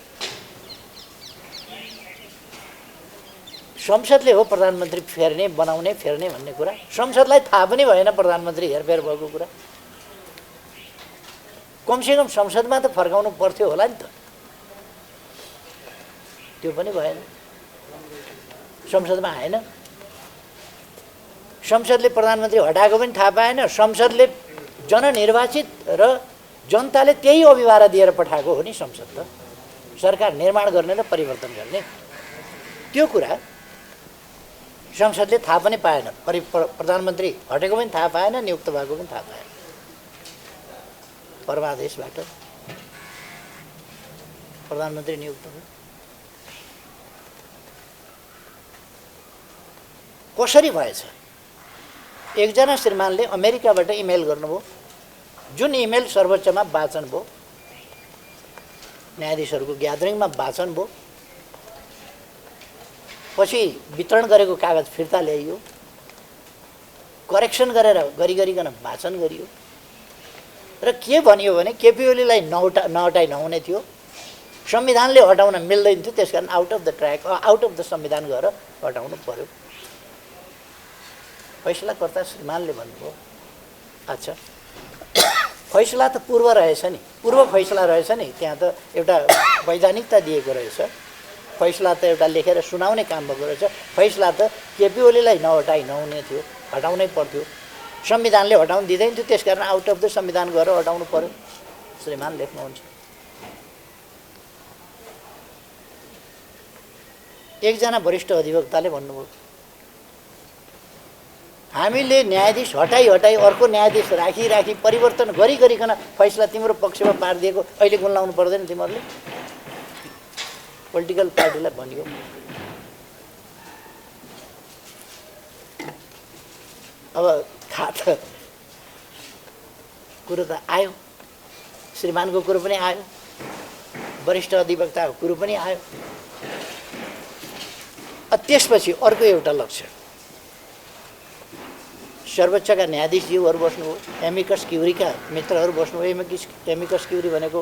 संसदले हो प्रधानमन्त्री फेर्ने, बनाउने, फेर्ने भन्ने कुरा। संसदलाई थाहा पनि भएन प्रधानमन्त्री हेरफेर भएको कुरा। कमसेकम संसदमा त फर्काउनु पर्थ्यो होला नि त, त्यो पनि भएन। संसदमा आएन। संसदले प्रधानमन्त्री हटाएको पनि थाहा पाएन। संसदले जननिर्वाचित र जनताले त्यही अभिभार दिएर पठाएको हो नि संसद त, सरकार निर्माण गर्ने र परिवर्तन गर्ने। त्यो कुरा संसदले थाहा पनि पाएन। प्रधानमन्त्री हटेको पनि थाहा पाएन, नियुक्त भएको पनि थाहा पाएन। परमादेशबाट प्रधानमन्त्री नियुक्त भयो। कसरी भएछ? एकजना श्रीमानले अमेरिकाबाट इमेल गर्नुभयो, जुन इमेल सर्वोच्चमा वाचन भयो, न्यायाधीशहरूको ग्यादरिङमा वाचन भयो। पछि वितरण गरेको कागज फिर्ता ल्याइयो, करेक्सन गरेर गरिकन वाचन गरियो र के भनियो भने केपी ओलीलाई नहटाइ नहुने थियो, संविधानले हटाउन मिल्दैन थियो, त्यसकारण out of the track, out of the संविधान गएर हटाउनु पर्यो। फैसलाकर्ता श्रीमानले भन्नुभयो, अच्छा फैसला त पूर्व रहेछ नि, पूर्व फैसला रहेछ नि, त्यहाँ त एउटा वैधानिकता दिएको रहेछ, फैसला त एउटा लेखेर सुनाउने काम भएको रहेछ, फैसला त केपी ओलीलाई नहटाइ नहुने थियो, हटाउनै पर्थ्यो, संविधानले हटाउन दिँदैन थियो, त्यसकारण आउट अफ द संविधान गएर हटाउनु पर्यो, श्रीमान लेख्नुहुन्छ। एकजना वरिष्ठ अधिवक्ताले भन्नुभयो, हामीले न्यायाधीश हटाई अर्को न्यायाधीश राखी परिवर्तन गरिकन फैसला तिम्रो पक्षमा पारिदिएको अहिले गुण लाउनु पर्दैन तिमीहरूले। पोलिटिकल पार्टीलाई भनियो अब खाता कुरो त आयो, श्रीमानको कुरो पनि आयो, वरिष्ठ अधिवक्ताको कुरो पनि आयो। त्यसपछि अर्को एउटा लक्ष्य, सर्वोच्चका न्यायाधीशज्यूहरू बस्नुभयो, एमिकस क्युरीका मित्रहरू बस्नुभयो। एमिकस क्युरी भनेको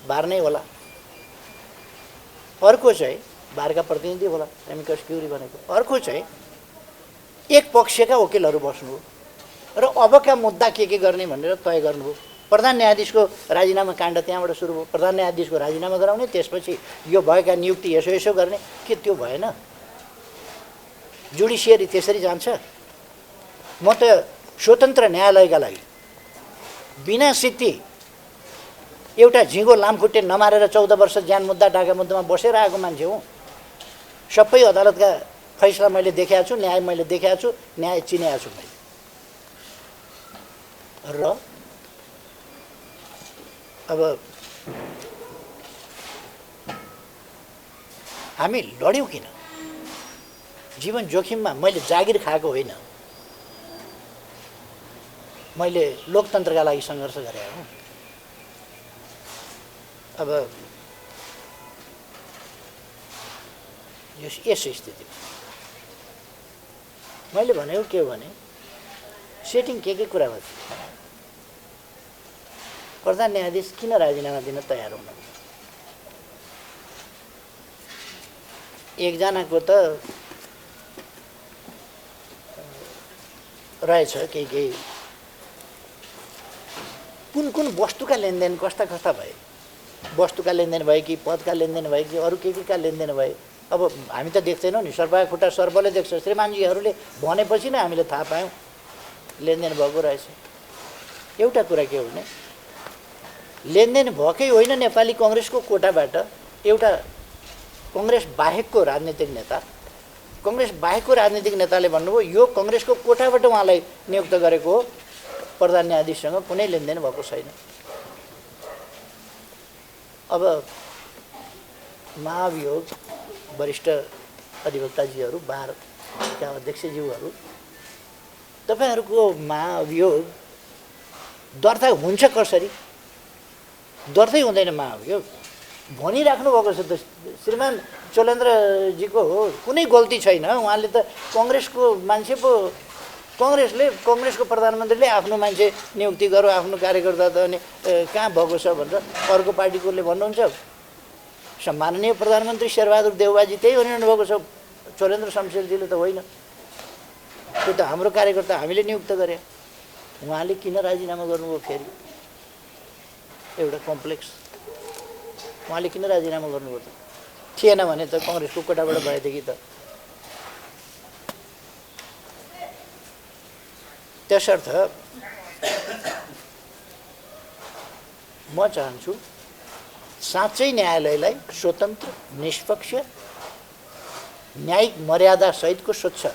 बार नै होला, अर्को चाहिँ बारका प्रतिनिधि होला एमिकस क्युरी भनेको, अर्को चाहिँ एक पक्षका वकिलहरू बस्नुभयो र अबका मुद्दा के गर्ने भनेर तय गर्नुभयो। प्रधान न्यायाधीशको राजीनामा काण्ड त्यहाँबाट सुरु भयो। प्रधान न्यायाधीशको राजीनामा गराउने, त्यसपछि यो भएका नियुक्ति यसो यसो गर्ने। के त्यो भएन? जुडिसियरी त्यसरी जान्छ? म त स्वतन्त्र न्यायालयका लागि बिना सिद्धि एउटा झिँगो लामखुट्टे नमारेर 14 वर्ष ज्यान मुद्दा ढाका मुद्दामा बसेर आएको मान्छे हुँ। सबै अदालतका फैसला मैले देखेको छु, न्याय मैले देखेको छु, न्याय चिनेको छु मैले। र अब हामी लड्यौँ किन? जीवन जोखिममा मैले जागिर खाएको होइन, मैले लोकतन्त्रका लागि सङ्घर्ष गरेको हुँ। अब यस स्थितिमा मैले भनेको के हो भने सेटिङ के कुरा भयो? प्रधान न्यायाधीश किन राजीनामा दिन तयार हुनु? एकजनाको त रहेछ केही कुन वस्तुका लेनदेन कस्ता भए, वस्तुका लेनदेन भए कि पदका लेनदेन भए कि अरू के लेनदेन भए। अब हामी त देख्दैनौँ नि, सर्पका खुट्टा सर्पले देख्छ। श्रीमानजीहरूले भनेपछि नै हामीले थाहा पायौँ लेनदेन भएको रहेछ। एउटा कुरा के हो भने लेनदेन भएकै होइन, नेपाली कङ्ग्रेसको कोटाबाट एउटा कङ्ग्रेस बाहेकको राजनीतिक नेताले भन्नुभयो यो कङ्ग्रेसको कोटाबाट उहाँलाई नियुक्त गरेको हो, प्रधान न्यायाधीशसँग कुनै लेनदेन भएको छैन। अब महाभियोग वरिष्ठ अधिवक्ताजीहरू, बारका अध्यक्षज्यूहरू, तपाईँहरूको महाभियोग दर्ता हुन्छ कसरी? दर्तै हुँदैन महाभियोग। भनिराख्नु भएको छ त श्रीमान चोलेन्द्रजीको हो, कुनै गल्ती छैन। उहाँले त कङ्ग्रेसको मान्छे पो, कङ्ग्रेसको प्रधानमन्त्रीले आफ्नो मान्छे नियुक्ति गर्यो, आफ्नो कार्यकर्ता त अनि कहाँ भएको छ भनेर अर्को पार्टीकोले भन्नुहुन्छ। सम्माननीय प्रधानमन्त्री शेरबहादुर देउवाजी त्यही भनिरहनु भएको छ, चोलेन्द्र शमशेरजीले त होइन। त्यो त हाम्रो कार्यकर्ता, हामीले नियुक्त गरे। उहाँले किन राजीनामा गर्नुभयो? फेरि एउटा कम्प्लेक्स, उहाँले किन राजीनामा गर्नुभयो त? थिएन भने त कङ्ग्रेसको कोटाबाट भएदेखि त। त्यसर्थ म चाहन्छु साँच्चै न्यायालयलाई स्वतन्त्र, निष्पक्ष, न्यायिक मर्यादा सहितको स्वच्छ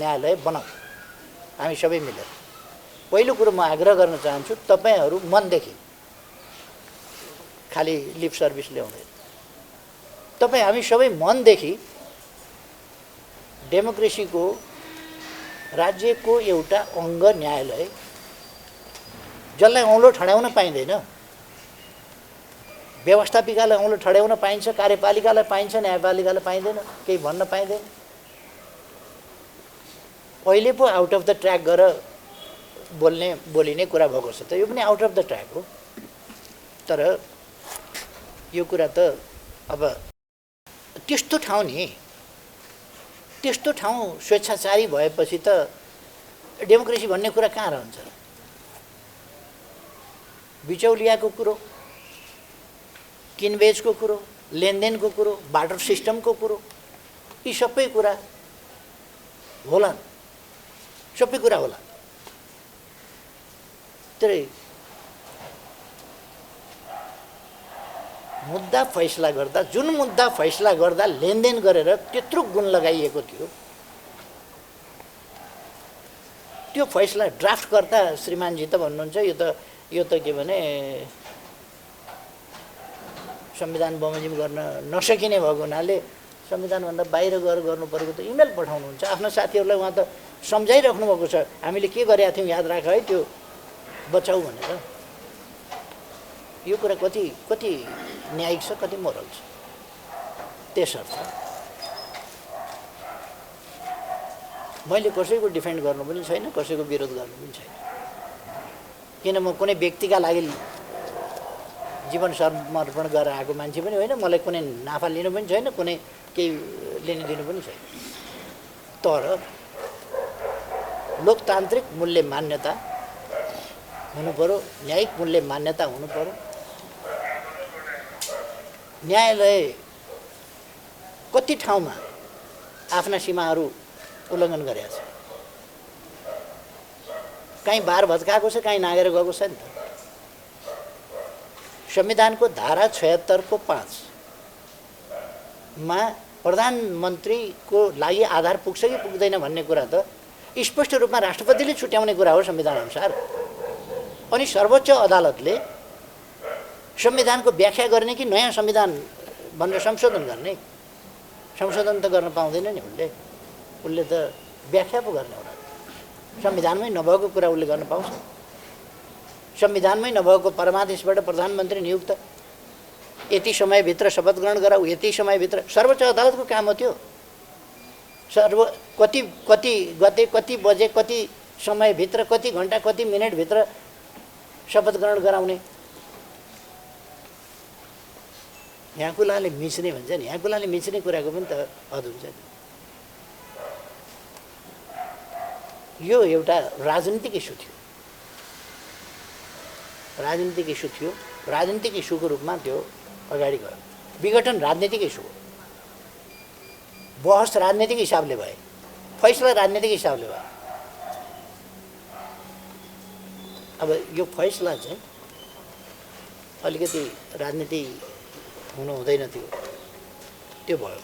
न्यायालय बनाऊ हामी सबै मिलेर। पहिलो कुरो म आग्रह गर्न चाहन्छु, तपाईँहरू मनदेखि, खालि लिप सर्भिस ल्याउँदैन, तपाईँ हामी सबै मनदेखि डेमोक्रेसीको, राज्यको एउटा अङ्ग न्यायालय, जसलाई औँलो ठड्याउन पाइँदैन, व्यवस्थापिकालाई औँलो ठड्याउन पाइन्छ, कार्यपालिकालाई पाइन्छ, न्यायपालिकालाई पाइँदैन, केही भन्न पाइँदैन। अहिले पो आउट अफ द ट्र्याक गरेर बोलिने कुरा भएको छ त, यो पनि आउट अफ द ट्र्याक हो। तर यो कुरा त अब त्यस्तो ठाउँ स्वेच्छाचारी भएपछि त डेमोक्रेसी भन्ने कुरा कहाँ रहन्छ? बिचौलियाको कुरो, किनबेचको कुरो, लेनदेनको कुरो, बाटर सिस्टमको कुरो, यी सबै कुरा होलान्, सबै कुरा होला। तर मुद्दा फैसला गर्दा, जुन मुद्दा फैसला गर्दा लेनदेन गरेर त्यत्रो गुण लगाइएको थियो, त्यो फैसला ड्राफ्ट गर्दा श्रीमानजी त भन्नुहुन्छ यो त के भने संविधान बमोजिम गर्न नसकिने भएको हुनाले संविधानभन्दा बाहिर गएर गर्नु परेको त इमेल पठाउनुहुन्छ आफ्नो साथीहरूलाई। उहाँ त सम्झाइराख्नु भएको छ हामीले के गरेका थियौँ याद राख है त्यो बचाऊ भनेर। यो कुरा कति कति न्यायिक छ कति मोरल छ। त्यसर्थ मैले कसैको डिफेन्ड गर्नु पनि छैन कसैको विरोध गर्नु पनि छैन। किन म कुनै व्यक्तिका लागि जीवन समर्पण गरेर आएको मान्छे पनि होइन। मलाई कुनै नाफा लिनु पनि छैन कुनै केही लिनु दिनु पनि छैन। तर लोकतान्त्रिक मूल्य मान्यता हुनु पर्यो न्यायिक मूल्य मान्यता हुनु पर्यो। न्यायालय कति ठाउँमा आफ्ना सीमाहरू उल्लङ्घन गरेको छ। कहीँ बार भत्काएको छ कहीँ नागेर गएको छ नि त। संविधानको धारा 76 को 5 मा प्रधानमन्त्रीको लागि आधार पुग्छ कि पुग्दैन भन्ने कुरा त स्पष्ट रूपमा राष्ट्रपतिले छुट्याउने कुरा हो संविधान अनुसार। अनि सर्वोच्च अदालतले संविधानको व्याख्या गर्ने कि नयाँ संविधान भनेर संशोधन गर्ने। संशोधन त गर्न पाउँदैन नि उसले त व्याख्या पो गर्ने होला। संविधानमै नभएको कुरा उसले गर्न पाउँछ। संविधानमै नभएको परमादेशबाट प्रधानमन्त्री नियुक्त यति समयभित्र शपथ ग्रहण गराऊ यति समयभित्र सर्वोच्च अदालतको काम हो त्यो। कति कति गते कति बजे कति समयभित्र कति घन्टा कति मिनटभित्र शपथ ग्रहण गराउने। यहाँ कुलाले मिच्ने भन्छ नि यहाँ कुलाले मिच्ने कुराको पनि त हद हुन्छ नि। यो एउटा राजनीतिक इस्यु थियो। राजनीतिक इस्यु थियो। राजनीतिक इस्युको रूपमा त्यो अगाडि गयो। विघटन राजनीतिक इस्यु हो। बहस राजनीतिक हिसाबले भए फैसला राजनीतिक हिसाबले भयो। अब यो फैसला चाहिँ अलिकति राजनीति हुनु हुँदैन थियो त्यो भयो।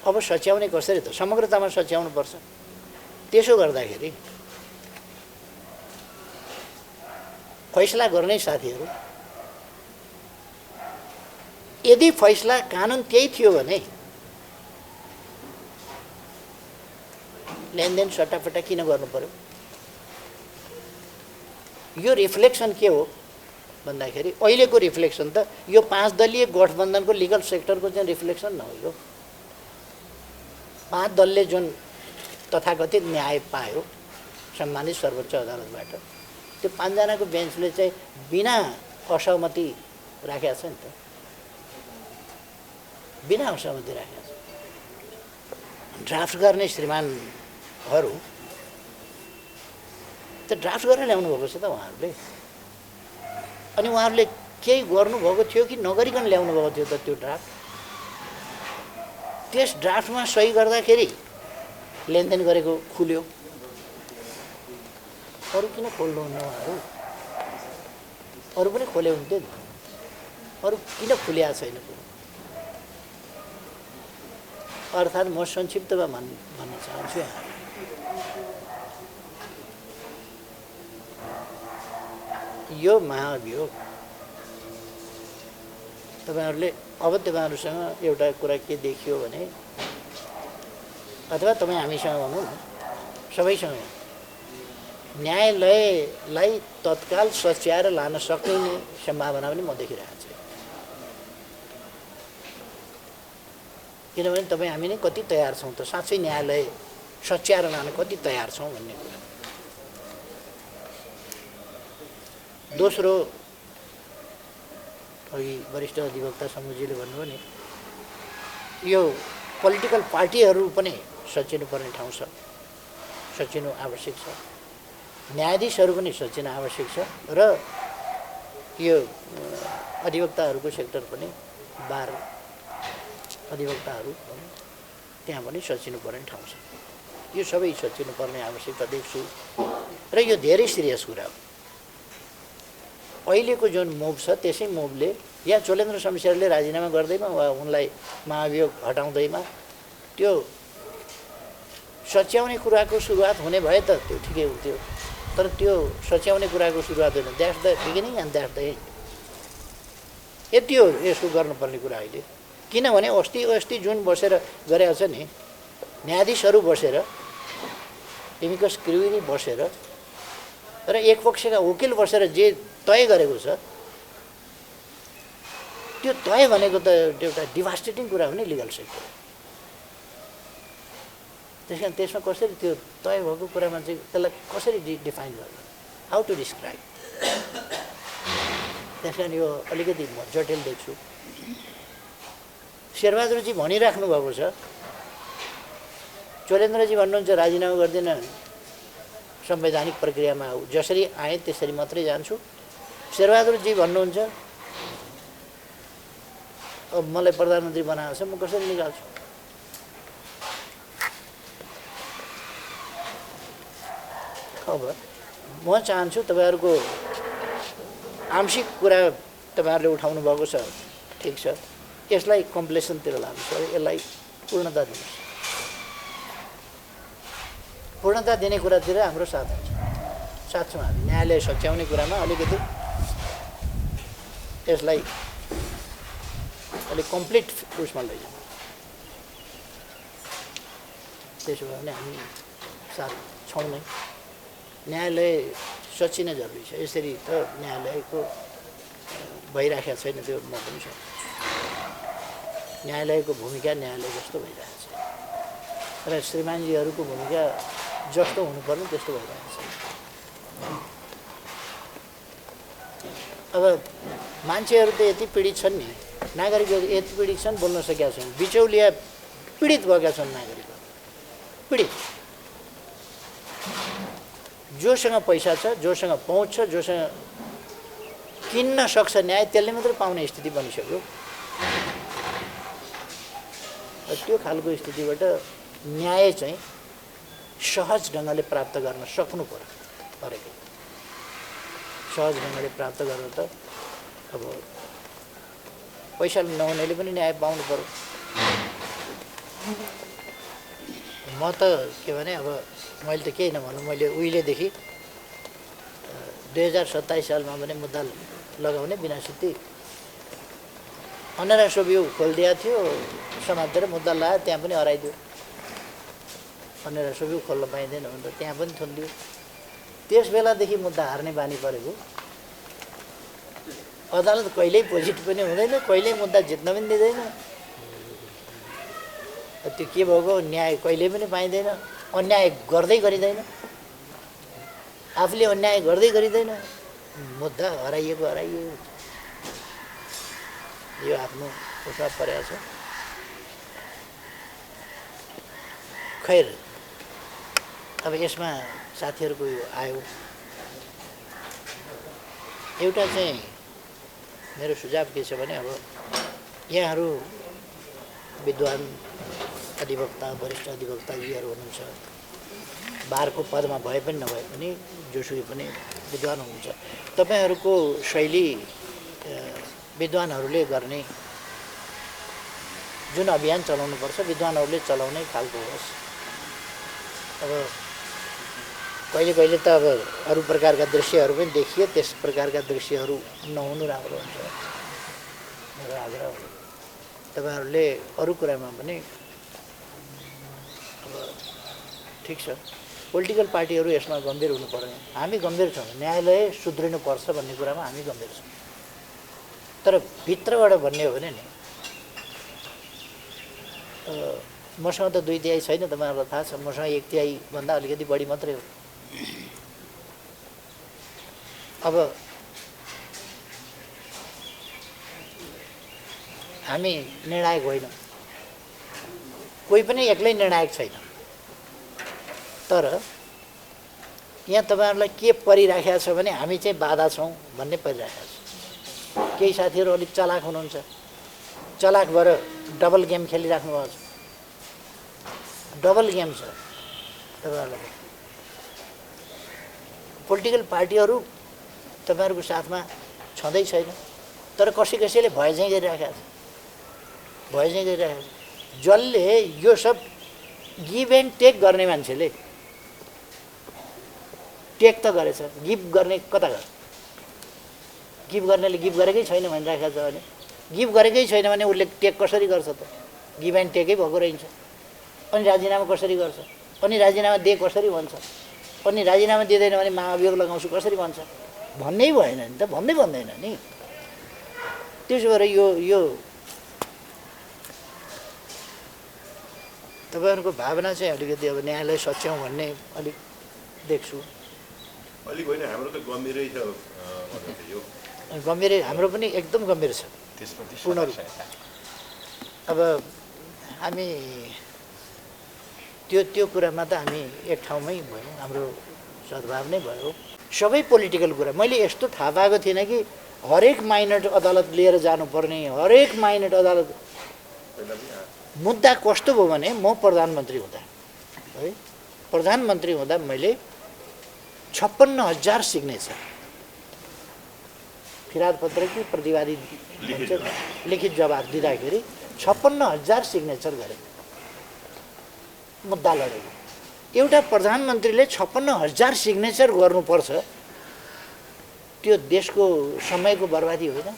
अब सच्याउने कसरी त समग्रतामा सच्याउनु पर्छ। त्यसो गर्दाखेरि फैसला गर्ने साथीहरू यदि फैसला कानुन त्यही थियो भने लेनदेन सट्टाफट्टा किन गर्नु पर्यो। यो रिफ्लेक्सन के हो भन्दाखेरि अहिलेको रिफ्लेक्सन त यो 5 दलीय गठबन्धनको लिगल सेक्टरको चाहिँ रिफ्लेक्सन न हो। यो 5 दलले जुन तथाकथित न्याय पायो सम्मानित सर्वोच्च अदालतबाट त्यो 5 जनाको बेन्चले चाहिँ बिना असहमति राखेको छ नि त। बिना असहमति राखेको छ। ड्राफ्ट गर्ने श्रीमानहरू त ड्राफ्ट गरेर ल्याउनु भएको छ त उहाँहरूले। अनि उहाँहरूले केही गर्नुभएको थियो कि नगरिकन ल्याउनु भएको थियो त त्यो ड्राफ्ट। त्यस ड्राफ्टमा सही गर्दाखेरि लेनदेन गरेको खुल्यो। अरू किन खोल्नुहुन्न उहाँहरू। अरू पनि खोले हुन्थ्यो नि। अरू किन खुल्या छैन कुरो। अर्थात् म संक्षिप्तमा भन्न चाहन्छु यहाँ यो महाभियोग तपाईँहरूले अब तपाईँहरूसँग एउटा कुरा के देखियो भने अथवा तपाईँ हामीसँग भनौँ न सबैसँग न्यायालयलाई तत्काल सच्याएर लान सक्ने सम्भावना पनि म देखिरहेको छु। किनभने तपाईँ हामी नै कति तयार छौँ त साँच्चै न्यायालय सच्याएर लान कति तयार छौँ भन्ने कुरा। दोस्रो अघि वरिष्ठ अधिवक्ता समूहजीले भन्नुभयो नि यो पोलिटिकल पार्टीहरू पनि सचिनुपर्ने ठाउँ छ। सचिनु आवश्यक छ। न्यायाधीशहरू पनि सचिन आवश्यक छ र यो अधिवक्ताहरूको सेक्टर पनि बार अधिवक्ताहरू त्यहाँ पनि सचिनुपर्ने ठाउँ छ। यो सबै सचिनुपर्ने आवश्यकता देख्छु र यो धेरै सिरियस कुरा हो। अहिलेको जुन मुभ छ त्यसै मुभले या चोलेन्द्र शमशेरले राजीनामा गर्दैमा वा उनलाई महाभियोग हटाउँदैमा त्यो सच्याउने कुराको सुरुवात हुने भए त त्यो ठिकै हुन्थ्यो। तर त्यो सच्याउने कुराको सुरुवात होइन। That's the beginning and that's the and. यति हो यसको गर्नुपर्ने कुरा अहिले। किनभने अस्ति जुन बसेर गरेको छ नि, न्यायाधीशहरू बसेर, एमिकस क्युरी बसेर र एक पक्षका वकिल बसेर जे तय गरेको छ, त्यो तय भनेको त एउटा डिभास्टेटिङ कुरा हो नि लिगल सेक्टर। त्यस कारण त्यसमा कसरी त्यो तय भएको कुरामा चाहिँ त्यसलाई कसरी डिफाइन गर्नु, हाउ टु डिस्क्राइब। त्यस कारण यो अलिकति म जटिल देख्छु। शेरबहादुरजी भनिराख्नु भएको छ, चोलेन्द्रजी भन्नुहुन्छ राजीनामा गर्दिन, संवैधानिक प्रक्रियामा जसरी आएँ त्यसरी मात्रै जान्छु। शेरबहादुरजी भन्नुहुन्छ अब मलाई प्रधानमन्त्री बनाएको छ, म कसरी निकाल्छु। अब म चाहन्छु तपाईँहरूको आंशिक कुरा तपाईँहरूले उठाउनु भएको छ, ठिक छ, यसलाई कम्प्लेसनतिर लानुहोस्, यसलाई पूर्णता दिनुहोस्। पूर्णता दिने कुरातिर हाम्रो साथ हुन्छ, साथ छौँ हामी। न्यायालय सच्याउने कुरामा अलिकति यसलाई अलिक कम्प्लिट उसमा लैजाउँ। त्यसो भयो भने हामी साथ छौँ नै। न्यायालय सचिनै जरुरी छ। यसरी त न्यायालयको भइराखेको छैन, त्यो म पनि सक्छु। न्यायालयको भूमिका न्यायालय जस्तो भइरहेको छ र श्रीमानजीहरूको भूमिका जस्तो हुनुपर्ने त्यस्तो भइरहेको छ। अब मान्छेहरू त यति पीडित छन् नि, नागरिकहरू यति पीडित छन्, बोल्न सकेका छन्। बिचौलिया पीडित भएका छन्, नागरिकहरू पीडित। जोसँग पैसा छ, जोसँग पहुँच छ, जोसँग किन्न सक्छ न्याय, त्यसले मात्रै पाउने स्थिति बनिसक्यो। त्यो खालको स्थितिबाट न्याय चाहिँ सहज ढङ्गले प्राप्त गर्न सक्नु परेको। सहज ढङ्गले प्राप्त गर्न त अब पैसा नहुनेले पनि न्याय पाउनु पर्यो। म त के भने अब मैले त केही नभनौँ, मैले उहिलेदेखि 2027 सालमा पनि मुद्दा लगाउने बिना सिद्धि अनेरा सोभियो खोलिदिएको थियो, समातेर मुद्दा लगायो, त्यहाँ पनि हराइदियो। अनेरा सोभियो खोल्न पाइँदैन भनेर त्यहाँ पनि थुनिदियो। त्यस बेलादेखि मुद्दा हार्ने बानी परेको। अदालत कहिल्यै पोजिटिभ पनि हुँदैन, कहिल्यै मुद्दा जित्न पनि दिँदैन। त्यो के भएको, न्याय कहिल्यै पनि पाइँदैन, अन्याय गर्दै गरिँदैन, आफूले अन्याय गर्दै गरिँदैन, मुद्दा हराइएको। यो आफ्नो उसमा परेको छ। खैर, अब यसमा साथीहरूको यो आयो, एउटा चाहिँ मेरो सुझाव के छ भने, अब यहाँहरू विद्वान अधिवक्ता, वरिष्ठ अधिवक्ताजीहरू हुनुहुन्छ, बारको पदमा भए पनि नभए पनि जोसुकै पनि विद्वान हुनुहुन्छ। तपाईँहरूको शैली विद्वानहरूले गर्ने जुन अभियान चलाउनुपर्छ, विद्वानहरूले चलाउने खालको होस्। अब कहिले कहिले त अब अरू प्रकारका दृश्यहरू पनि देखिए, त्यस प्रकारका दृश्यहरू नहुनु राम्रो हुन्छ मेरो आग्रह हो। तपाईँहरूले अरू कुरामा पनि अब ठिक छ, पोलिटिकल पार्टीहरू यसमा गम्भीर हुनु पर्ने, हामी गम्भीर छौँ। न्यायालय सुध्रिनुपर्छ भन्ने कुरामा हामी गम्भीर छौँ। तर भित्रबाट भन्ने हो भने नि, मसँग त 2/3 छैन, तपाईँहरूलाई थाहा छ। मसँग 1/3 भन्दा अलिकति बढी मात्रै हो। अब हामी निर्णायक होइन, कोही पनि एक्लै निर्णायक छैन। तर यहाँ तपाईँहरूलाई के परिराखेको छ भने हामी चाहिँ बाधा छौँ भन्ने परिराखेको छ। केही साथीहरू अलिक चलाक हुनुहुन्छ, चलाक भएर डबल गेम खेलिराख्नु भएको छ। डबल गेम छ तपाईँहरूलाई। पोलिटिकल पार्टीहरू तपाईँहरूको साथमा छँदै छैन, तर कसैले भए चाहिँ गरिराखेको छ, भए चाहिँ गरिराखेको छ। जसले यो सब गिभ एन्ड टेक गर्ने मान्छेले टेक त गरेछ, गिभ गर्ने कता गर्छ? गिभ गर्नेले गिभ गरेकै छैन भनिराखेको छ भने गिभ गरेकै छैन भने उसले टेक कसरी गर्छ त? गिभ एन्ड टेकै भएको रहन्छ। अनि राजीनामा कसरी गर्छ? अनि राजीनामा दे कसरी भन्छ? अनि राजीनामा दिँदैन भने महाअभियोग लगाउँछु कसरी भन्छ? भन्नै भएन नि त, भन्दै भन्दैन नि। त्यसो भएर यो तपाईँहरूको भावना चाहिँ अलिकति अब न्यायालय सच्याउँ भन्ने अलिक देख्छु। अलिक होइन, हाम्रो त गम्भीरै छ यो। गम्भीर, हाम्रो पनि एकदम गम्भीर छ पूर्ण रूप। अब हामी त्यो कुरामा त हामी एक ठाउँमै भयौँ, हाम्रो सद्भाव नै भयो। सबै पोलिटिकल कुरा मैले यस्तो थाहा पाएको थिइनँ कि हरेक माइनर अदालत लिएर जानुपर्ने, हरेक माइनर अदालत। मुद्दा कस्तो भयो भने म प्रधानमन्त्री हुँदा है, प्रधानमन्त्री हुँदा मैले 56,000 सिग्नेचर फिराद पत्र कि प्रतिवादी लिखित जवाब दिँदाखेरि 56,000 सिग्नेचर गरेँ, मुद्दा लडेको। एउटा प्रधानमन्त्रीले 56,000 सिग्नेचर गर्नुपर्छ, त्यो देशको समयको बर्बादी होइन?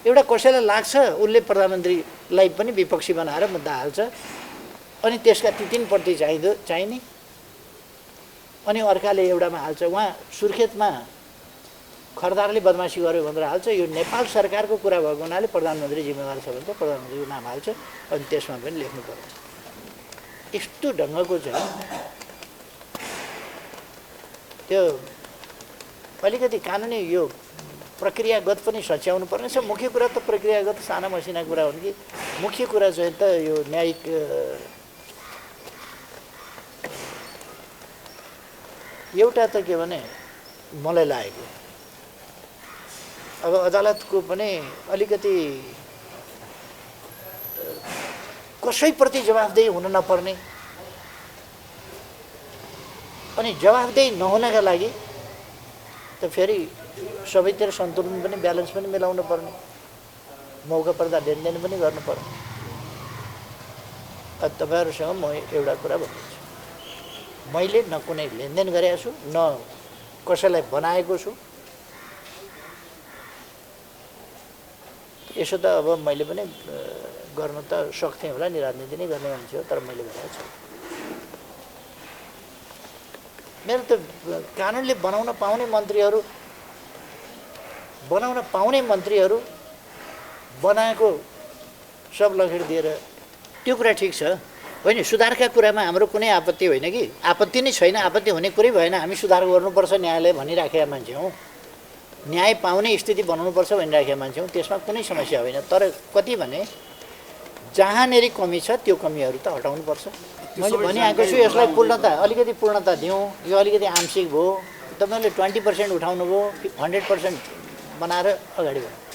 एउटा कसैलाई लाग्छ उसले प्रधानमन्त्रीलाई पनि विपक्षी बनाएर मुद्दा हाल्छ, अनि त्यसका ती 3 प्रति चाहिने, अनि अर्काले एउटामा हाल्छ। उहाँ सुर्खेतमा खरदारले बदमासी गर्यो भनेर हाल्छ। यो नेपाल सरकारको कुरा भएको हुनाले प्रधानमन्त्री जिम्मेवार छ भने त प्रधानमन्त्रीको नाम हाल्छ, अनि त्यसमा पनि लेख्नु पर्छ। यस्तो ढङ्गको चाहिँ त्यो अलिकति कानुनी यो प्रक्रियागत पनि सच्याउनु पर्ने छ। मुख्य कुरा त प्रक्रियागत साना मसिना कुरा हुन् कि मुख्य कुरा चाहिँ त यो न्यायिक एउटा त के भने मलाई लागेको अब अदालतको पनि अलिकति कसैप्रति जवाफदेही हुन नपर्ने, अनि जवाफदेही नहुनका लागि त फेरि सबैतिर सन्तुलन पनि ब्यालेन्स पनि मिलाउनु पर्ने, मौका पर्दा लेनदेन पनि गर्नु पर्ने। तपाईँहरूसँग म एउटा कुरा भन्दैछु, मैले न कुनै लेनदेन गरेको छु, न कसैलाई बनाएको छु। यसो त अब मैले पनि गर्न त सक्थेँ होला, नि राजनीति नै गर्ने मान्छे हो, तर मैले गरेको छु। मेरो त कानुनले बनाउन पाउने मन्त्रीहरू बनाएको सब लखेड दिएर त्यो कुरा ठिक छ होइन। सुधारका कुरामा हाम्रो कुनै आपत्ति होइन कि, आपत्ति नै छैन, आपत्ति हुने कुरै भएन। हामी सुधार गर्नुपर्छ न्यायालय भनिराखेका मान्छे हौँ, न्याय पाउने स्थिति बनाउनुपर्छ भनिराखेका मान्छे हौँ, त्यसमा कुनै समस्या होइन। तर कति भने जहाँनेरि कमी छ त्यो कमीहरू त हटाउनुपर्छ। मैले भनिआएको छु, यसलाई अलिकति पूर्णता दिउँ। यो अलिकति आंशिक भयो, तपाईँले 20% उठाउनु भयो, 100% बनाएर अगाडि बढ्नु।